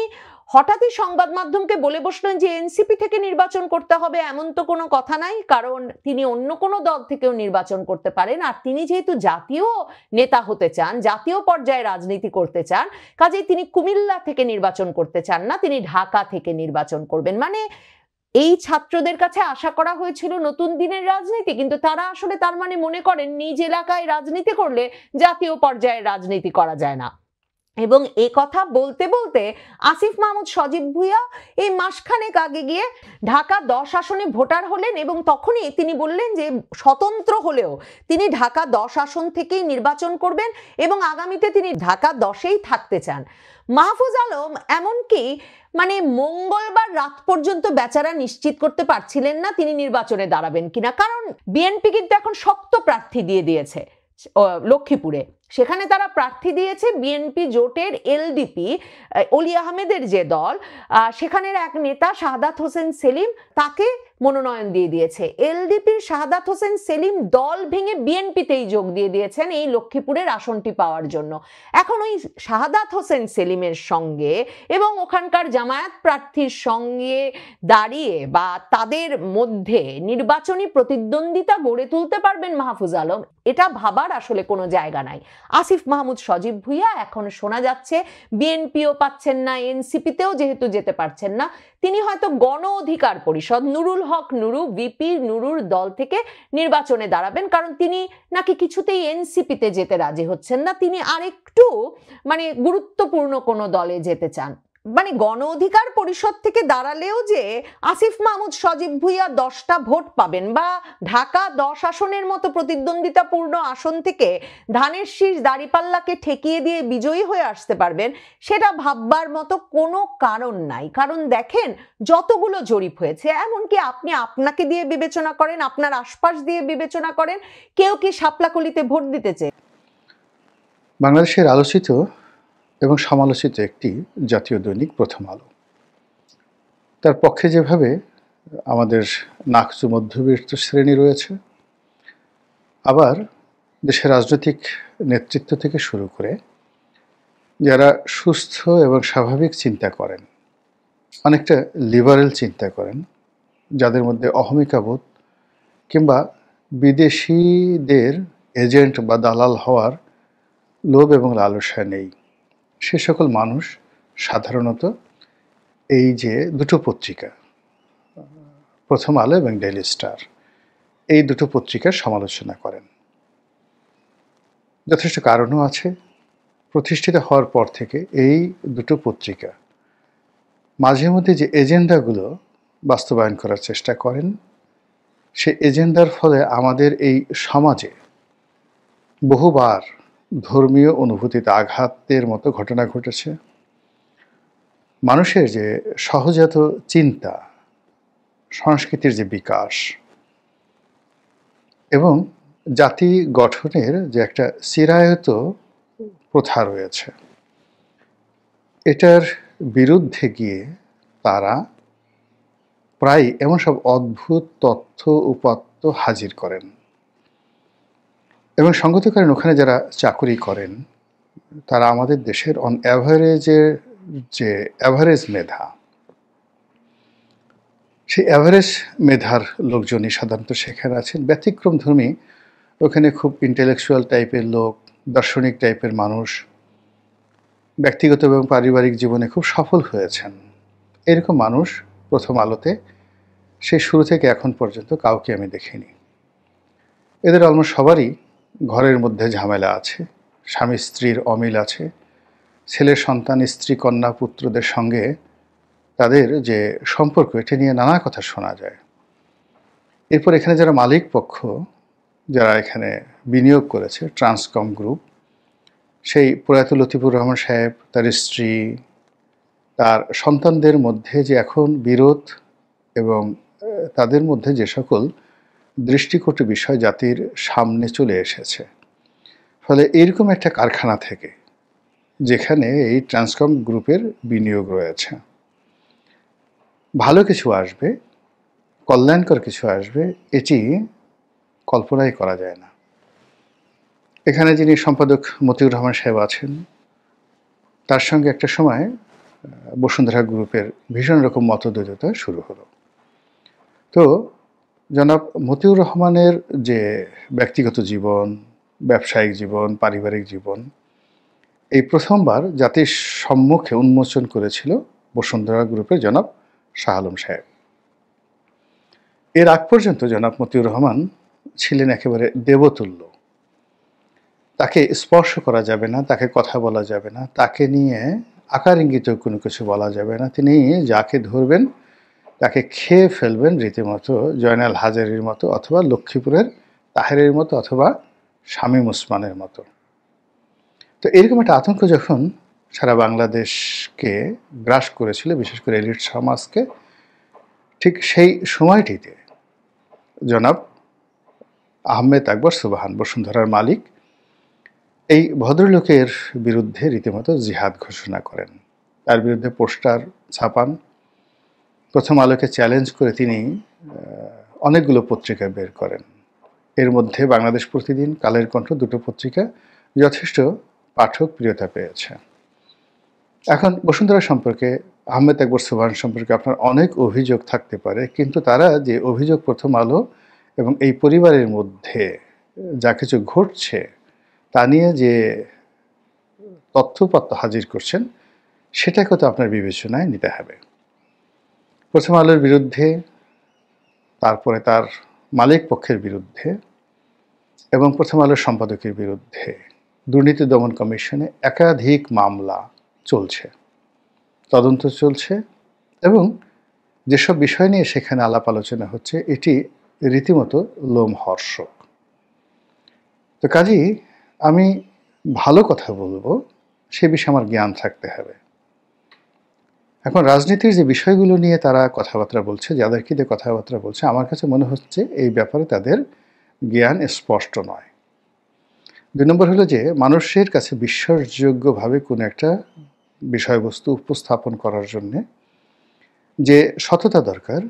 হঠাৎই সংবাদ মাধ্যমকে বলে বসলেন যে এনসিপি থেকে নির্বাচন করতে হবে, এমন তো কোনো কথা নাই, কারণ তিনি অন্য কোনো দল থেকেও নির্বাচন করতে পারেন। আর তিনি যেহেতু জাতীয় নেতা হতে চান, জাতীয় পর্যায়ে রাজনীতি করতে চান, কাজেই তিনি কুমিল্লা থেকে নির্বাচন করতে চান না, তিনি ঢাকা থেকে নির্বাচন করবেন। মানে এই ছাত্রদের কাছে আশা করা হয়েছিল নতুন দিনের রাজনীতি, কিন্তু তারা আসলে তার মানে মনে করেন নিজ এলাকায় রাজনীতি করলে জাতীয় পর্যায়ে রাজনীতি করা যায় না। এবং এ কথা বলতে বলতে আসিফ মাহমুদ সজীব ভুইয়া এই মাসখানেক আগে গিয়ে ঢাকা 10 আসনে ভোটার হলেন, এবং তখনই তিনি বললেন যে স্বতন্ত্র হলেও তিনি ঢাকা 10 আসন থেকেই নির্বাচন করবেন এবং আগামীতে তিনি ঢাকা 10-এই থাকতে চান। মাহফুজ আলম এমনকি মানে মঙ্গলবার রাত পর্যন্ত বেচারা নিশ্চিত করতে পারছিলেন না তিনি নির্বাচনে দাঁড়াবেন কিনা, কারণ বিএনপি কিন্তু এখন শক্ত প্রার্থী দিয়ে দিয়েছে লক্ষ্মীপুরে। সেখানে তারা প্রার্থী দিয়েছে বিএনপি জোটের এলডিপি, অলি আহমেদের যে দল, সেখানের এক নেতা শাহাদাত হোসেন সেলিম, তাকে মনোনয়ন দিয়ে দিয়েছে। এলডিপির শাহাদাত হোসেন সেলিম দল ভেঙে বিএনপিতেই যোগ দিয়ে দিয়েছেন এই লক্ষ্মীপুরের আসনটি পাওয়ার জন্য। এখন ওই শাহাদাত হোসেন সেলিমের সঙ্গে এবং ওখানকার জামায়াত প্রার্থীর সঙ্গে দাঁড়িয়ে বা তাদের মধ্যে নির্বাচনী প্রতিদ্বন্দ্বিতা গড়ে তুলতে পারবেন মাহফুজ আলম, এটা ভাবার আসলে কোনো জায়গা নাই। আসিফ মাহমুদ সজীব ভুইয়া এখন শোনা যাচ্ছে বিএনপিও পাচ্ছেন না, এনসিপিতেও যেহেতু যেতে পারছেন না, তিনি হয়তো গণ অধিকার পরিষদ নুরুল হক নুরু, ভিপি নুরুর দল থেকে নির্বাচনে দাঁড়াবেন, কারণ তিনি নাকি কিছুতেই এনসিপিতে যেতে রাজি হচ্ছেন না, তিনি আরেকটু মানে গুরুত্বপূর্ণ কোনো দলে যেতে চান। মানে গণ অধিকার পরিষদ থেকে দাঁড়ালেও যে আসিফ মাহমুদ সজীব ভুইয়া 10টা ভোট পাবেন বা ঢাকা 10 আসনের মতো প্রতিদ্বন্দ্বিতাপূর্ণ আসন থেকে ধানের শীষ দাঁড়িপাল্লাকে ঠেকিয়ে দিয়ে বিজয়ী হয়ে আসতে পারবেন, সেটা ভাববার মতো কোনো কারণ নাই। কারণ দেখেন যতগুলো জরিপ হয়েছে, এমনকি আপনি আপনাকে দিয়ে বিবেচনা করেন, আপনার আশপাশ দিয়ে বিবেচনা করেন, কেউ কি শাপলাকলিতে ভোট দিতে চায়? বাংলাদেশের আলোচিত এবং সমালোচিত একটি জাতীয় দৈনিক প্রথম আলো, তার পক্ষে যেভাবে আমাদের নাকচু মধ্যবিত্ত শ্রেণী রয়েছে, আবার দেশের রাজনৈতিক নেতৃত্ব থেকে শুরু করে যারা সুস্থ এবং স্বাভাবিক চিন্তা করেন, অনেকটা লিবারেল চিন্তা করেন, যাদের মধ্যে অহমিকাবোধ কিংবা বিদেশিদের এজেন্ট বা দালাল হওয়ার লোভ এবং লালসা নেই, সে সকল মানুষ সাধারণত এই যে দুটো পত্রিকা, প্রথম আলো এবং ডেইলি স্টার, এই দুটো পত্রিকার সমালোচনা করেন। যথেষ্ট কারণও আছে। প্রতিষ্ঠিত হওয়ার পর থেকে এই দুটো পত্রিকা মাঝে মধ্যে যে এজেন্ডাগুলো বাস্তবায়ন করার চেষ্টা করেন, সে এজেন্ডার ফলে আমাদের এই সমাজে বহুবার ধর্মীয় অনুভূতিতে আঘাতের মতো ঘটনা ঘটেছে। মানুষের যে সহজাত চিন্তা, সংস্কৃতির যে বিকাশ এবং জাতি গঠনের যে একটা চিরায়ত প্রথা রয়েছে, এটার বিরুদ্ধে গিয়ে তারা প্রায় এমন সব অদ্ভুত তথ্য উপাত্ত হাজির করেন, এবং সঙ্গত কারণ ওখানে যারা চাকুরি করেন তারা আমাদের দেশের অন অ্যাভারেজের যে অ্যাভারেজ মেধা, সেই অ্যাভারেজ মেধার লোকজনই সাধারণত সেখানে আছেন। ব্যতিক্রমধর্মী ওখানে খুব ইন্টেলেকচুয়াল টাইপের লোক, দার্শনিক টাইপের মানুষ ব্যক্তিগত এবং পারিবারিক জীবনে খুব সফল হয়েছেন। এরকম মানুষ প্রথম আলোতে সেই শুরু থেকে এখন পর্যন্ত কাউকে আমি দেখিনি। এদের অলমোস্ট সবারই ঘরের মধ্যে ঝামেলা আছে, স্বামী স্ত্রীর অমিল আছে, ছেলে সন্তান স্ত্রী কন্যা পুত্রদের সঙ্গে তাদের যে সম্পর্ক, এটা নিয়ে নানা কথা শোনা যায়। এরপর এখানে যারা মালিক পক্ষ, যারা এখানে বিনিয়োগ করেছে, ট্রান্সকম গ্রুপ, সেই প্রয়াত লতিফুর রহমান সাহেব, তার স্ত্রী, তার সন্তানদের মধ্যে যে এখন বিরোধ এবং তাদের মধ্যে যে সকল দৃষ্টিকটু বিষয় জাতির সামনে চলে এসেছে, ফলে এরকম একটা কারখানা থেকে যেখানে এই ট্রান্সকম গ্রুপের বিনিয়োগ রয়েছে, ভালো কিছু আসবে, কল্যাণকর কিছু আসবে, এটি কল্পনাই করা যায় না। এখানে যিনি সম্পাদক মতিউর রহমান সাহেব আছেন, তার সঙ্গে একটা সময় বসুন্ধরা গ্রুপের ভীষণ রকম মতদ্বৈধতা শুরু হলো। তো জনাব মতিউর রহমানের যে ব্যক্তিগত জীবন, ব্যবসায়িক জীবন, পারিবারিক জীবন, এই প্রথমবার জাতির সম্মুখে উন্মোচন করেছিল বসুন্ধরা গ্রুপের জনাব শাহ আলম সাহেব। এর আগ পর্যন্ত জনাব মতিউর রহমান ছিলেন একেবারে দেবতুল্য। তাকে স্পর্শ করা যাবে না, তাকে কথা বলা যাবে না, তাকে নিয়ে আকার ইঙ্গিতেও কোনো কিছু বলা যাবে না। তিনি যাকে ধরবেন তাকে খেয়ে ফেলবেন রীতিমতো জয়নাল হাজারীর মতো, অথবা লক্ষ্মীপুরের তাহেরের মতো, অথবা শামীম ওসমানের মতো। তো এরকম একটা আতঙ্ক যখন সারা বাংলাদেশকে গ্রাস করেছিল, বিশেষ করে এলিট সমাজকে, ঠিক সেই সময়টিতে জনাব আহমেদ আকবর সুবহান, বসুন্ধরার মালিক, এই ভদ্রলোকের বিরুদ্ধে রীতিমতো জিহাদ ঘোষণা করেন। তার বিরুদ্ধে পোস্টার ছাপান। প্রথম আলোকে চ্যালেঞ্জ করে তিনি অনেকগুলো পত্রিকা বের করেন। এর মধ্যে বাংলাদেশ প্রতিদিন, কালের কণ্ঠ, দুটো পত্রিকা যথেষ্ট পাঠক প্রিয়তা পেয়েছে। এখন বসুন্ধরা সম্পর্কে, আহমেদ আকবর সুবহান সম্পর্কে আপনার অনেক অভিযোগ থাকতে পারে, কিন্তু তারা যে অভিযোগ প্রথম আলো এবং এই পরিবারের মধ্যে যা কিছু ঘটছে তা নিয়ে যে তথ্যপত্র হাজির করছেন, সেটাকে তো আপনার বিবেচনায় নিতে হবে। প্রথম আলোর বিরুদ্ধে, তারপরে তার মালিক পক্ষের বিরুদ্ধে এবং প্রথম আলোর সম্পাদকের বিরুদ্ধে দুর্নীতি দমন কমিশনে একাধিক মামলা চলছে, তদন্ত চলছে, এবং যেসব বিষয় নিয়ে সেখানে আলাপ আলোচনা হচ্ছে এটি রীতিমতো লোমহর্ষক। তো কাজেই আমি ভালো কথা বলবো, সে বিষয়ে আমার জ্ঞান থাকতে হবে। এখন রাজনীতির যে বিষয়গুলো নিয়ে তারা কথাবার্তা বলছে, যাদেরকে দিয়ে কথাবার্তা বলছে, আমার কাছে মনে হচ্ছে এই ব্যাপারে তাদের জ্ঞান স্পষ্ট নয়। 2 নম্বর হলো যে মানুষের কাছে বিশ্বাসযোগ্যভাবে কোনো একটা বিষয়বস্তু উপস্থাপন করার জন্যে যে সততা দরকার,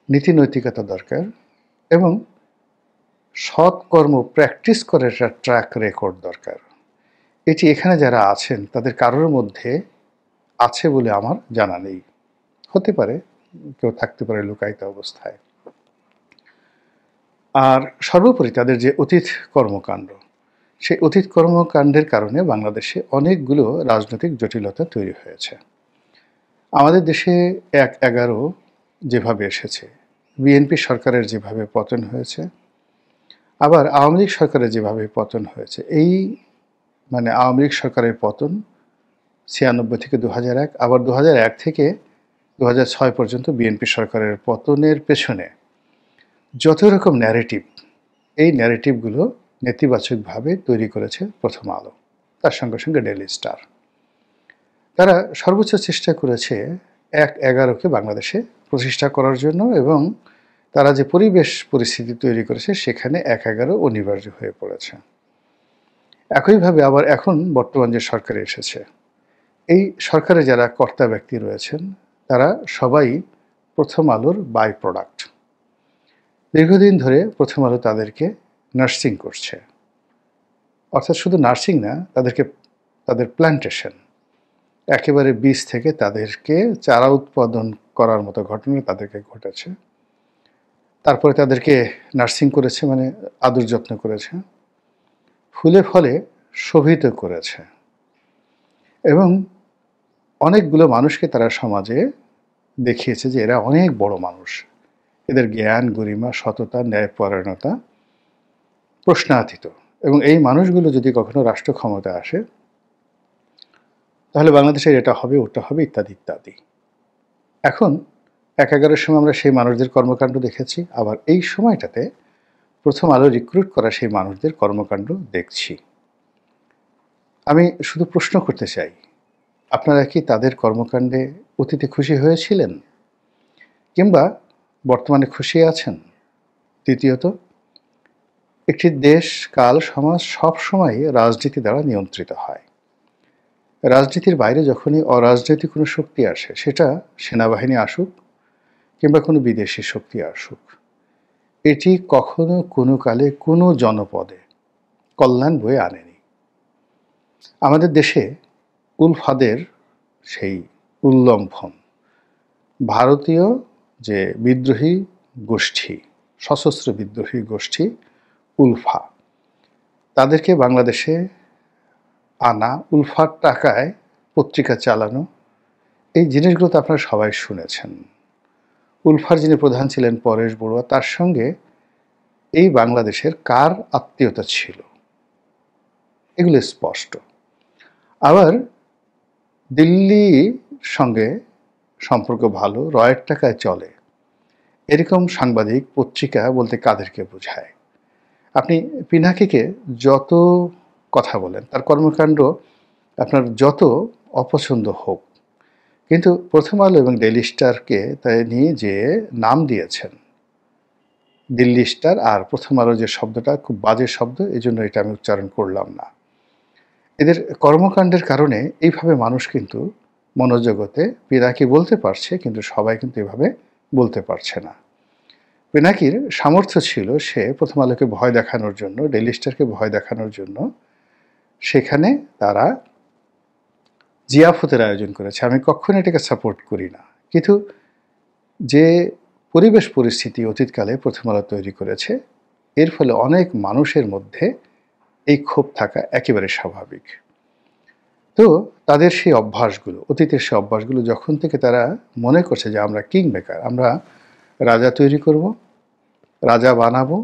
নীতি নৈতিকতা দরকার, এবং সৎকর্ম প্র্যাকটিস করার একটা ট্র্যাক রেকর্ড দরকার। এটি এখানে যারা আছেন তাদের কারোর মধ্যে আছে বলে আমার জানা নেই। হতে পারে, কেউ থাকতে পারে লুকায়িত অবস্থায়। আর সর্বোপরি তাদের যে অতীত কর্মকাণ্ড, সেই অতীত কর্মকাণ্ডের কারণে বাংলাদেশে অনেকগুলো রাজনৈতিক জটিলতা তৈরি হয়েছে। আমাদের দেশে 1-11 যেভাবে এসেছে, বিএনপি সরকারের যেভাবে পতন হয়েছে, আবার আওয়ামী লীগ সরকারের যেভাবে পতন হয়েছে, এই মানে আওয়ামী লীগ সরকারের পতন 96 থেকে 2001, আবার 2001 থেকে 2006 পর্যন্ত বিএনপি সরকারের পতনের পেছনে যত রকম ন্যারেটিভ, এই ন্যারেটিভগুলো নেতিবাচকভাবে তৈরি করেছে প্রথম আলো, তার সঙ্গে সঙ্গে ডেইলি স্টার। তারা সর্বোচ্চ চেষ্টা করেছে 1-11কে বাংলাদেশে প্রতিষ্ঠা করার জন্য, এবং তারা যে পরিস্থিতি তৈরি করেছে সেখানে 1-11 অনিবার্য হয়ে পড়েছে। একইভাবে আবার এখন বর্তমান যে সরকার এসেছে, এই সরকারে যারা কর্তা ব্যক্তি রয়েছেন তারা সবাই প্রথম আলোর বাই প্রোডাক্ট। দীর্ঘদিন ধরে প্রথম আলো তাদেরকে নার্সিং করছে, অর্থাৎ শুধু নার্সিং না, তাদের প্ল্যান্টেশন, একেবারে বীজ থেকে তাদেরকে চারা উৎপাদন করার মতো ঘটনা তাদেরকে ঘটেছে। তারপরে তাদেরকে নার্সিং করেছে, মানে আদর যত্ন করেছে, ফুলে ফলে শোভিত করেছে, এবং অনেকগুলো মানুষকে তারা সমাজে দেখিয়েছে যে এরা অনেক বড় মানুষ, এদের জ্ঞান, গরিমা, সততা, ন্যায়পরায়ণতা প্রশ্নাতীত। এবং এই মানুষগুলো যদি কখনো রাষ্ট্র ক্ষমতায় আসে, তাহলে বাংলাদেশের এটা হবে, ওটা হবে, ইত্যাদি ইত্যাদি। এখন ১-১১-র সময় আমরা সেই মানুষদের কর্মকাণ্ড দেখেছি, আবার এই সময়টাতে প্রথম আলো রিক্রুট করা সেই মানুষদের কর্মকাণ্ড দেখছি। আমি শুধু প্রশ্ন করতে চাই, আপনারা কি তাদের কর্মকাণ্ডে অতীতে খুশি হয়েছিলেন, কিংবা বর্তমানে খুশি আছেন? দ্বিতীয়ত, একটি দেশ, কাল, সমাজ সবসময় রাজনীতি দ্বারা নিয়ন্ত্রিত হয়। রাজনীতির বাইরে যখনই অরাজনৈতিক কোনো শক্তি আসে, সেটা সেনাবাহিনী আসুক কিংবা কোনো বিদেশি শক্তি আসুক, এটি কখনো কোনো কালে কোনো জনপদে কল্যাণ বয়ে আনেনি। আমাদের দেশে উলফাদের সেই উল্লম্ফন, ভারতীয় যে বিদ্রোহী গোষ্ঠী, সশস্ত্র বিদ্রোহী গোষ্ঠী উলফা, তাদেরকে বাংলাদেশে আনা, উলফার টাকায় পত্রিকা চালানো, এই জিনিসগুলো তো আপনারা সবাই শুনেছেন। উলফার যিনি প্রধান ছিলেন পরেশ বড়ুয়া, তার সঙ্গে এই বাংলাদেশের কার আত্মীয়তা ছিল, এগুলো স্পষ্ট। আবার দিল্লির সঙ্গে সম্পর্ক ভালো, রয়ের টাকায় চলে, এরকম সাংবাদিক, পত্রিকা বলতে কাদেরকে বোঝায়? আপনি পিনাকিকে যত কথা বলেন, তার কর্মকাণ্ড আপনার যত অপছন্দ হোক, কিন্তু প্রথম আলো এবং ডেইলি স্টারকে তাই নিয়ে যে নাম দিয়েছেন দিল্লি স্টার, আর প্রথম আলো যে শব্দটা খুব বাজে শব্দ, এই জন্য এটা আমি উচ্চারণ করলাম না। এদের কর্মকাণ্ডের কারণে এইভাবে মানুষ কিন্তু মনোজগতে পিনাকি বলতে পারছে, কিন্তু সবাই কিন্তু এভাবে বলতে পারছে না। পিনাকির সামর্থ্য ছিল, সে প্রথম আলোকে ভয় দেখানোর জন্য, ডেইলি স্টারকে ভয় দেখানোর জন্য সেখানে তারা জিয়াফতের আয়োজন করেছে। আমি কখনো এটাকে সাপোর্ট করি না, কিন্তু যে পরিবেশ পরিস্থিতি অতীতকালে প্রথম আলো তৈরি করেছে, এর ফলে অনেক মানুষের মধ্যে এই ক্ষোভ থাকা একেবারে স্বাভাবিক। তো তাদের সেই অভ্যাসগুলো, অতীতের সেই অভ্যাসগুলো যখন থেকে তারা মনে করছে যে আমরা কিং মেকার, আমরা রাজা তৈরি করব, রাজা বানাবো,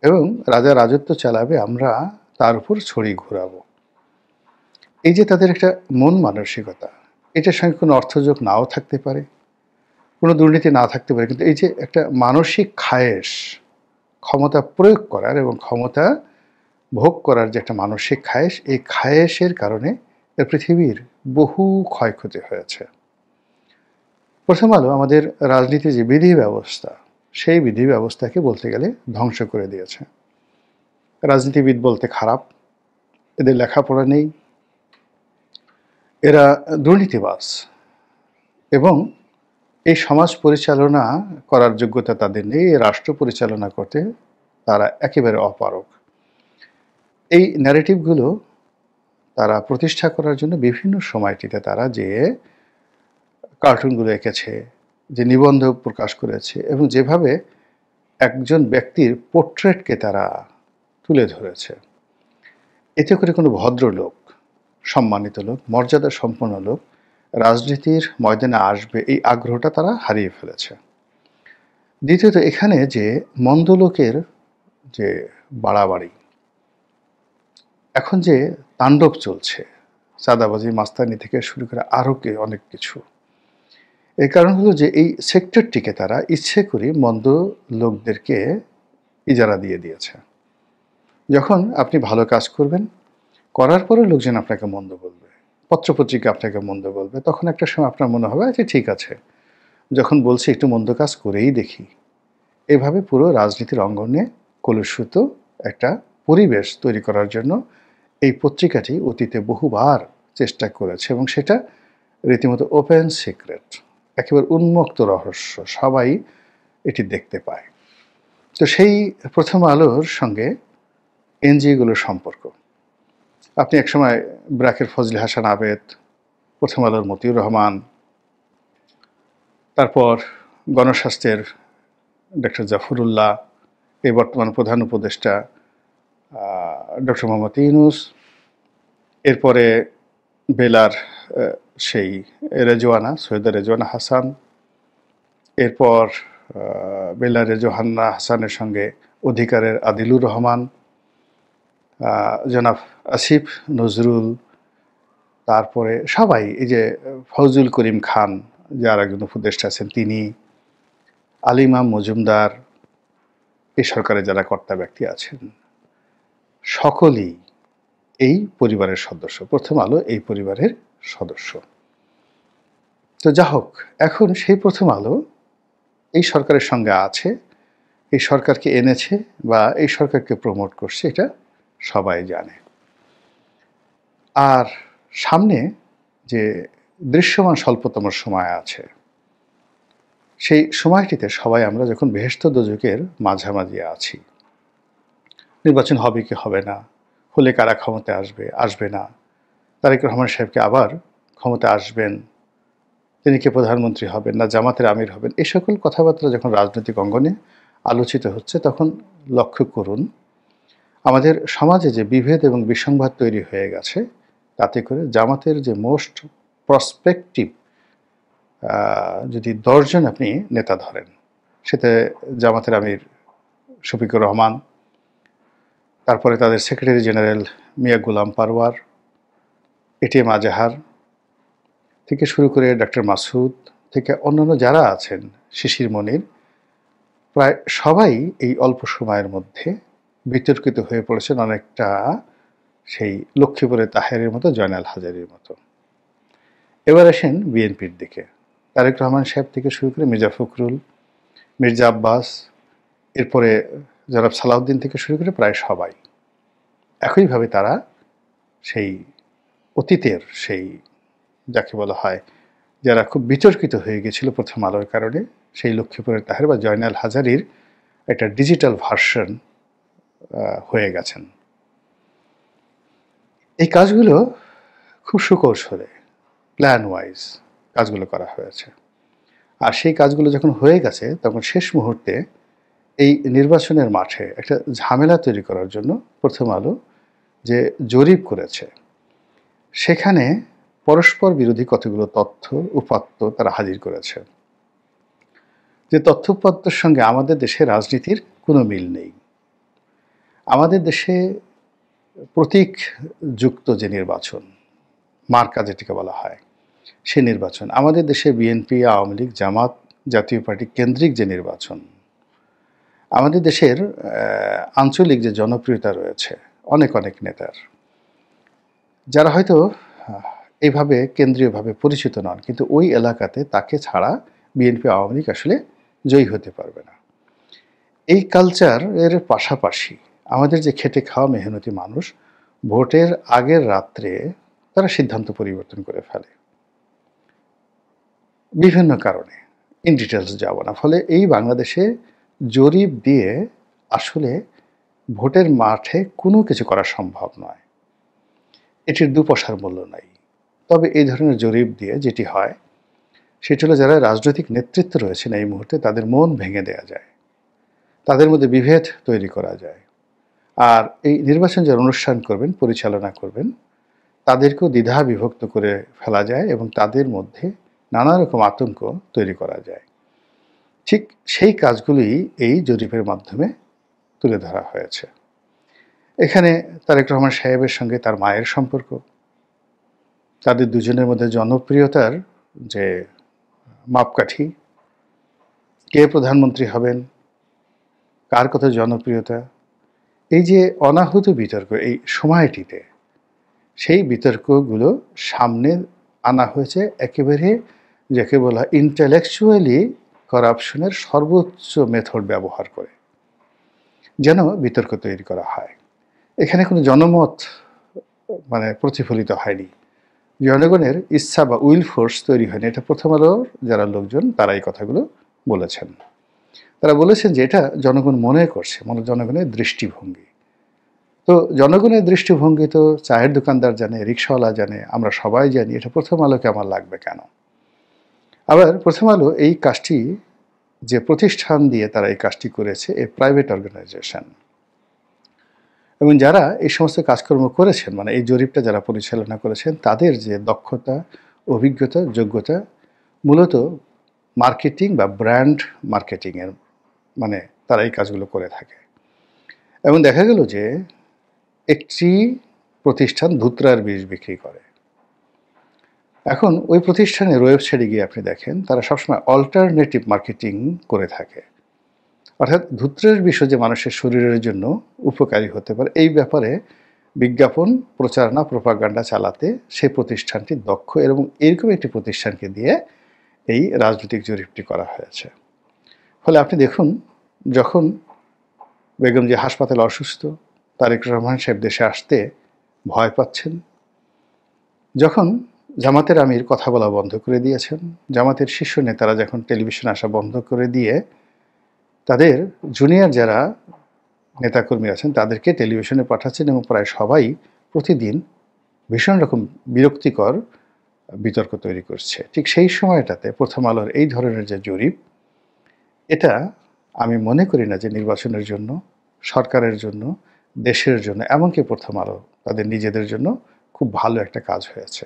এবং রাজা রাজত্ব চালাবে, আমরা তার উপর ছড়ি ঘোরাবো, এই যে তাদের একটা মন মানসিকতা, এটার সঙ্গে কোনো অর্থযোগ নাও থাকতে পারে, কোনো দুর্নীতি না থাকতে পারে, কিন্তু এই যে একটা মানসিক খায়েশ, ক্ষমতা প্রয়োগ করার এবং ক্ষমতা ভোগ করার যে একটা মানসিক খায়েশ, এই খায়েশের কারণে পৃথিবীর বহু ক্ষয়ক্ষতি হয়েছে। প্রথম আলো আমাদের রাজনীতির যে বিধি ব্যবস্থা, সেই বিধি ব্যবস্থাকে বলতে গেলে ধ্বংস করে দিয়েছে। রাজনীতিবিদ বলতে খারাপ, এদের লেখাপড়া নেই, এরা দুর্নীতিবাজ, এবং এই সমাজ পরিচালনা করার যোগ্যতা তাদের নেই, এই রাষ্ট্র পরিচালনা করতে তারা একেবারে অপারগ। এই ন্যারেটিভগুলো তারা প্রতিষ্ঠা করার জন্য বিভিন্ন সময়টিতে তারা যে কার্টুনগুলো এঁকেছে, যে নিবন্ধ প্রকাশ করেছে, এবং যেভাবে একজন ব্যক্তির পোর্ট্রেটকে তারা তুলে ধরেছে, এতে করে কোনো ভদ্রলোক, সম্মানিত লোক, মর্যাদা সম্পন্ন লোক রাজনীতির ময়দানে আসবে, এই আগ্রহটা তারা হারিয়ে ফেলেছে। দ্বিতীয়ত, এখানে যে মন্দ লোকের যে বাড়াবাড়ি, এখন যে তাণ্ডব চলছে, চাঁদাবাজি, মাস্তানি থেকে শুরু করে আরও অনেক কিছু, এর কারণ হলো যে এই সেক্টরটিকে তারা ইচ্ছে করে মন্দ লোকদেরকে ইজারা দিয়ে দিয়েছে। যখন আপনি ভালো কাজ করবেন, করার পরে লোকজন আপনাকে মন্দ বলবে, পত্রপত্রিকা আপনাকে মন্দ বলবে, তখন একটা সময় আপনার মনে হবে যে ঠিক আছে, যখন বলছি একটু মন্দ কাজ করেই দেখি। এভাবে পুরো রাজনীতির অঙ্গনে কলুষিত একটা পরিবেশ তৈরি করার জন্য এই পত্রিকাটি অতীতে বহুবার চেষ্টা করেছে, এবং সেটা রীতিমতো ওপেন সিক্রেট, একেবারে উন্মুক্ত রহস্য, সবাই এটি দেখতে পায়। তো সেই প্রথম আলোর সঙ্গে এনজিওগুলোর সম্পর্ক, আপনি একসময় ব্র্যাকের ফজলে হাসান আবেদ, প্রথম আলোর মতিউর রহমান, তারপর গণস্বাস্থ্যের ডক্টর জাফরুল্লাহ, এই বর্তমান প্রধান উপদেষ্টা ডক্টর মোহাম্মদ ইউনূস, এরপরে বেলার সেই রেজওয়ানা, সৈয়দা রেজওয়ানা হাসান, এরপর বেলার রেজওয়ানা হাসানের সঙ্গে অধিকারের আদিলুর রহমান, জনাব আসিফ নজরুল, তারপরে সবাই, এই যে ফজলুল করিম খান যার একজন উপদেষ্টা আছেন তিনি, আলিমাম মজুমদার, এই সরকারে যারা কর্তা ব্যক্তি আছেন সকলেই এই পরিবারের সদস্য, প্রথম আলো এই পরিবারের সদস্য। তো যা হোক, এখন সেই প্রথম আলো এই সরকারের সঙ্গে আছে, এই সরকারকে এনেছে বা এই সরকারকে প্রমোট করছে, এটা সবাই জানে। আর সামনে যে দৃশ্যমান স্বল্পতম সময় আছে, সেই সময়টিতে সবাই আমরা যখন বেহেশত দোজখের মাঝামাঝি আছি, নির্বাচন হবে কি হবে না, হলে কারা ক্ষমতায় আসবে আসবে না, তারেক রহমান সাহেবকে আবার ক্ষমতা আসবেন, তিনি কি প্রধানমন্ত্রী হবেন না জামাতের আমির হবেন, এই সকল কথাবার্তা যখন রাজনৈতিক অঙ্গনে আলোচিত হচ্ছে, তখন লক্ষ্য করুন আমাদের সমাজে যে বিভেদ এবং বিসংবাদ তৈরি হয়ে গেছে, তাতে করে জামাতের যে মোস্ট প্রসপেক্টিভ যদি 10 জন আপনি নেতা ধরেন, সেতে জামাতের আমির শফিকুর রহমান, তারপরে তাদের সেক্রেটারি জেনারেল মিয়া গোলাম পারওয়ার, এটিএম আজাহার থেকে শুরু করে ডক্টর মাসুদ থেকে অন্যান্য যারা আছেন, শিশির মনির, প্রায় সবাই এই অল্প সময়ের মধ্যে বিতর্কিত হয়ে পড়েছেন, অনেকটা সেই লক্ষ্মীপুরের তাহেরের মতো, জয়নাল হাজারীর মতো। এবার আসেন বিএনপির দিকে, তারেক রহমান সাহেব থেকে শুরু করে মির্জা ফখরুল, মির্জা আব্বাস, এরপরে জনাব সালাউদ্দিন থেকে শুরু করে প্রায় সবাই একইভাবে তারা সেই অতীতের সেই যাকে বলা হয় যারা খুব বিতর্কিত হয়ে গেছিল প্রথম আলোর কারণে, সেই লক্ষ্মীপুরের তাহের বা জয়নাল হাজারীর একটা ডিজিটাল ভার্সন হয়ে গেছেন। এই কাজগুলো খুব সুকৌশলে প্ল্যান ওয়াইজ কাজগুলো করা হয়েছে। আর সেই কাজগুলো যখন হয়ে গেছে, তখন শেষ মুহূর্তে এই নির্বাচনের মাঠে একটা ঝামেলা তৈরি করার জন্য প্রথম আলো যে জরিপ করেছে, সেখানে পরস্পর বিরোধী কতগুলো তথ্য উপাত্ত তারা হাজির করেছে, যে তথ্য উপাত্তের সঙ্গে আমাদের দেশে রাজনীতির কোনো মিল নেই। আমাদের দেশে প্রতীক যুক্ত যে নির্বাচন, মার্কা যেটিকে বলা হয়, সে নির্বাচন, আমাদের দেশে বিএনপি, আওয়ামী লীগ, জামাত, জাতীয় পার্টি কেন্দ্রিক যে নির্বাচন, আমাদের দেশের আঞ্চলিক যে জনপ্রিয়তা রয়েছে অনেক অনেক নেতার, যারা হয়তো এইভাবে কেন্দ্রীয়ভাবে পরিচিত নন, কিন্তু ওই এলাকাতে তাকে ছাড়া বিএনপি, আওয়ামী লীগ আসলে জয়ী হতে পারবে না। এই কালচার এর পাশাপাশি আমাদের যে খেটে খাওয়া মেহনতি মানুষ, ভোটের আগের রাত্রে তারা সিদ্ধান্ত পরিবর্তন করে ফেলে বিভিন্ন কারণে, ইন ডিটেলস যাব না। ফলে এই বাংলাদেশে জরিপ দিয়ে আসলে ভোটের মাঠে কোনো কিছু করা সম্ভব নয়, এটির দুপয়সার মূল্য নাই। তবে এই ধরনের জরিপ দিয়ে যেটি হয়, সেটি হলো যারা রাজনৈতিক নেতৃত্ব রয়েছেন এই মুহূর্তে, তাদের মন ভেঙে দেওয়া যায়, তাদের মধ্যে বিভেদ তৈরি করা যায়। আর এই নির্বাচন যারা অনুষ্ঠান করবেন, পরিচালনা করবেন, তাদেরকেও দ্বিধা বিভক্ত করে ফেলা যায় এবং তাদের মধ্যে নানা রকম আতঙ্ক তৈরি করা যায়। ঠিক সেই কাজগুলি এই জরিপের মাধ্যমে তুলে ধরা হয়েছে। এখানে তারেক রহমান সাহেবের সঙ্গে তার মায়ের সম্পর্ক, তাদের দুজনের মধ্যে জনপ্রিয়তার যে মাপকাঠি, কে প্রধানমন্ত্রী হবেন, কার কত জনপ্রিয়তা, এই যে অনাহুত বিতর্ক এই সময়টিতে, সেই বিতর্কগুলো সামনে আনা হয়েছে একেবারে যাকে বলা ইন্টেলেকচুয়ালি করাপশনের সর্বোচ্চ মেথড ব্যবহার করে, যেন বিতর্ক তৈরি করা হয়। এখানে কোনো জনমত প্রতিফলিত হয়নি, জনগণের ইচ্ছা বা উইল ফোর্স তৈরি হয়নি। এটা প্রথম আলোর যারা লোকজন তারা এই কথাগুলো বলেছেন। তারা বলেছেন যে এটা জনগণ মনে করছে, জনগণের দৃষ্টিভঙ্গি। তো জনগণের দৃষ্টিভঙ্গি তো চায়ের দোকানদার জানে, রিকশাওয়ালা জানে, আমরা সবাই জানি, এটা প্রথম আলোকে আমার লাগবে কেন? আবার প্রথম আলো এই কাজটি যে প্রতিষ্ঠান দিয়ে তারা এই কাজটি করেছে, এ প্রাইভেট অর্গানাইজেশন, এবং যারা এই সমস্ত কাজকর্ম করেছেন, মানে এই জরিপটা যারা পরিচালনা করেছেন, তাদের যে দক্ষতা, অভিজ্ঞতা, যোগ্যতা মূলত মার্কেটিং বা ব্র্যান্ড মার্কেটিংয়ের, মানে তারা এই কাজগুলো করে থাকে। এবং দেখা গেল যে একটি প্রতিষ্ঠান ধুতরার বীজ বিক্রি করে। এখন ওই প্রতিষ্ঠানের ওয়েবসাইটে গিয়ে আপনি দেখেন তারা সবসময় অল্টারনেটিভ মার্কেটিং করে থাকে, অর্থাৎ ধুত্রের বিষয় যে মানুষের শরীরের জন্য উপকারী হতে পারে এই ব্যাপারে বিজ্ঞাপন, প্রচারণা, প্রোপাগান্ডা চালাতে সেই প্রতিষ্ঠানটি দক্ষ, এবং এরকম একটি প্রতিষ্ঠানকে দিয়ে এই রাজনৈতিক জরিপটি করা হয়েছে। ফলে আপনি দেখুন, যখন বেগম যে হাসপাতালে অসুস্থ, তারেক রহমান সাহেব দেশে আসতে ভয় পাচ্ছেন, যখন জামাতের আমির কথা বলা বন্ধ করে দিয়েছেন, জামাতের শীর্ষ নেতারা যখন টেলিভিশনে আসা বন্ধ করে দিয়ে তাদের জুনিয়র যারা নেতাকর্মী আছেন তাদেরকে টেলিভিশনে পাঠাচ্ছেন, এবং প্রায় সবাই প্রতিদিন ভীষণ রকম বিরক্তিকর বিতর্ক তৈরি করছে, ঠিক সেই সময়টাতে প্রথম আলোর এই ধরনের যে জরিপ, এটা আমি মনে করি না যে নির্বাচনের জন্য, সরকারের জন্য, দেশের জন্য, এমনকি প্রথম আলো তাদের নিজেদের জন্য খুব ভালো একটা কাজ হয়েছে।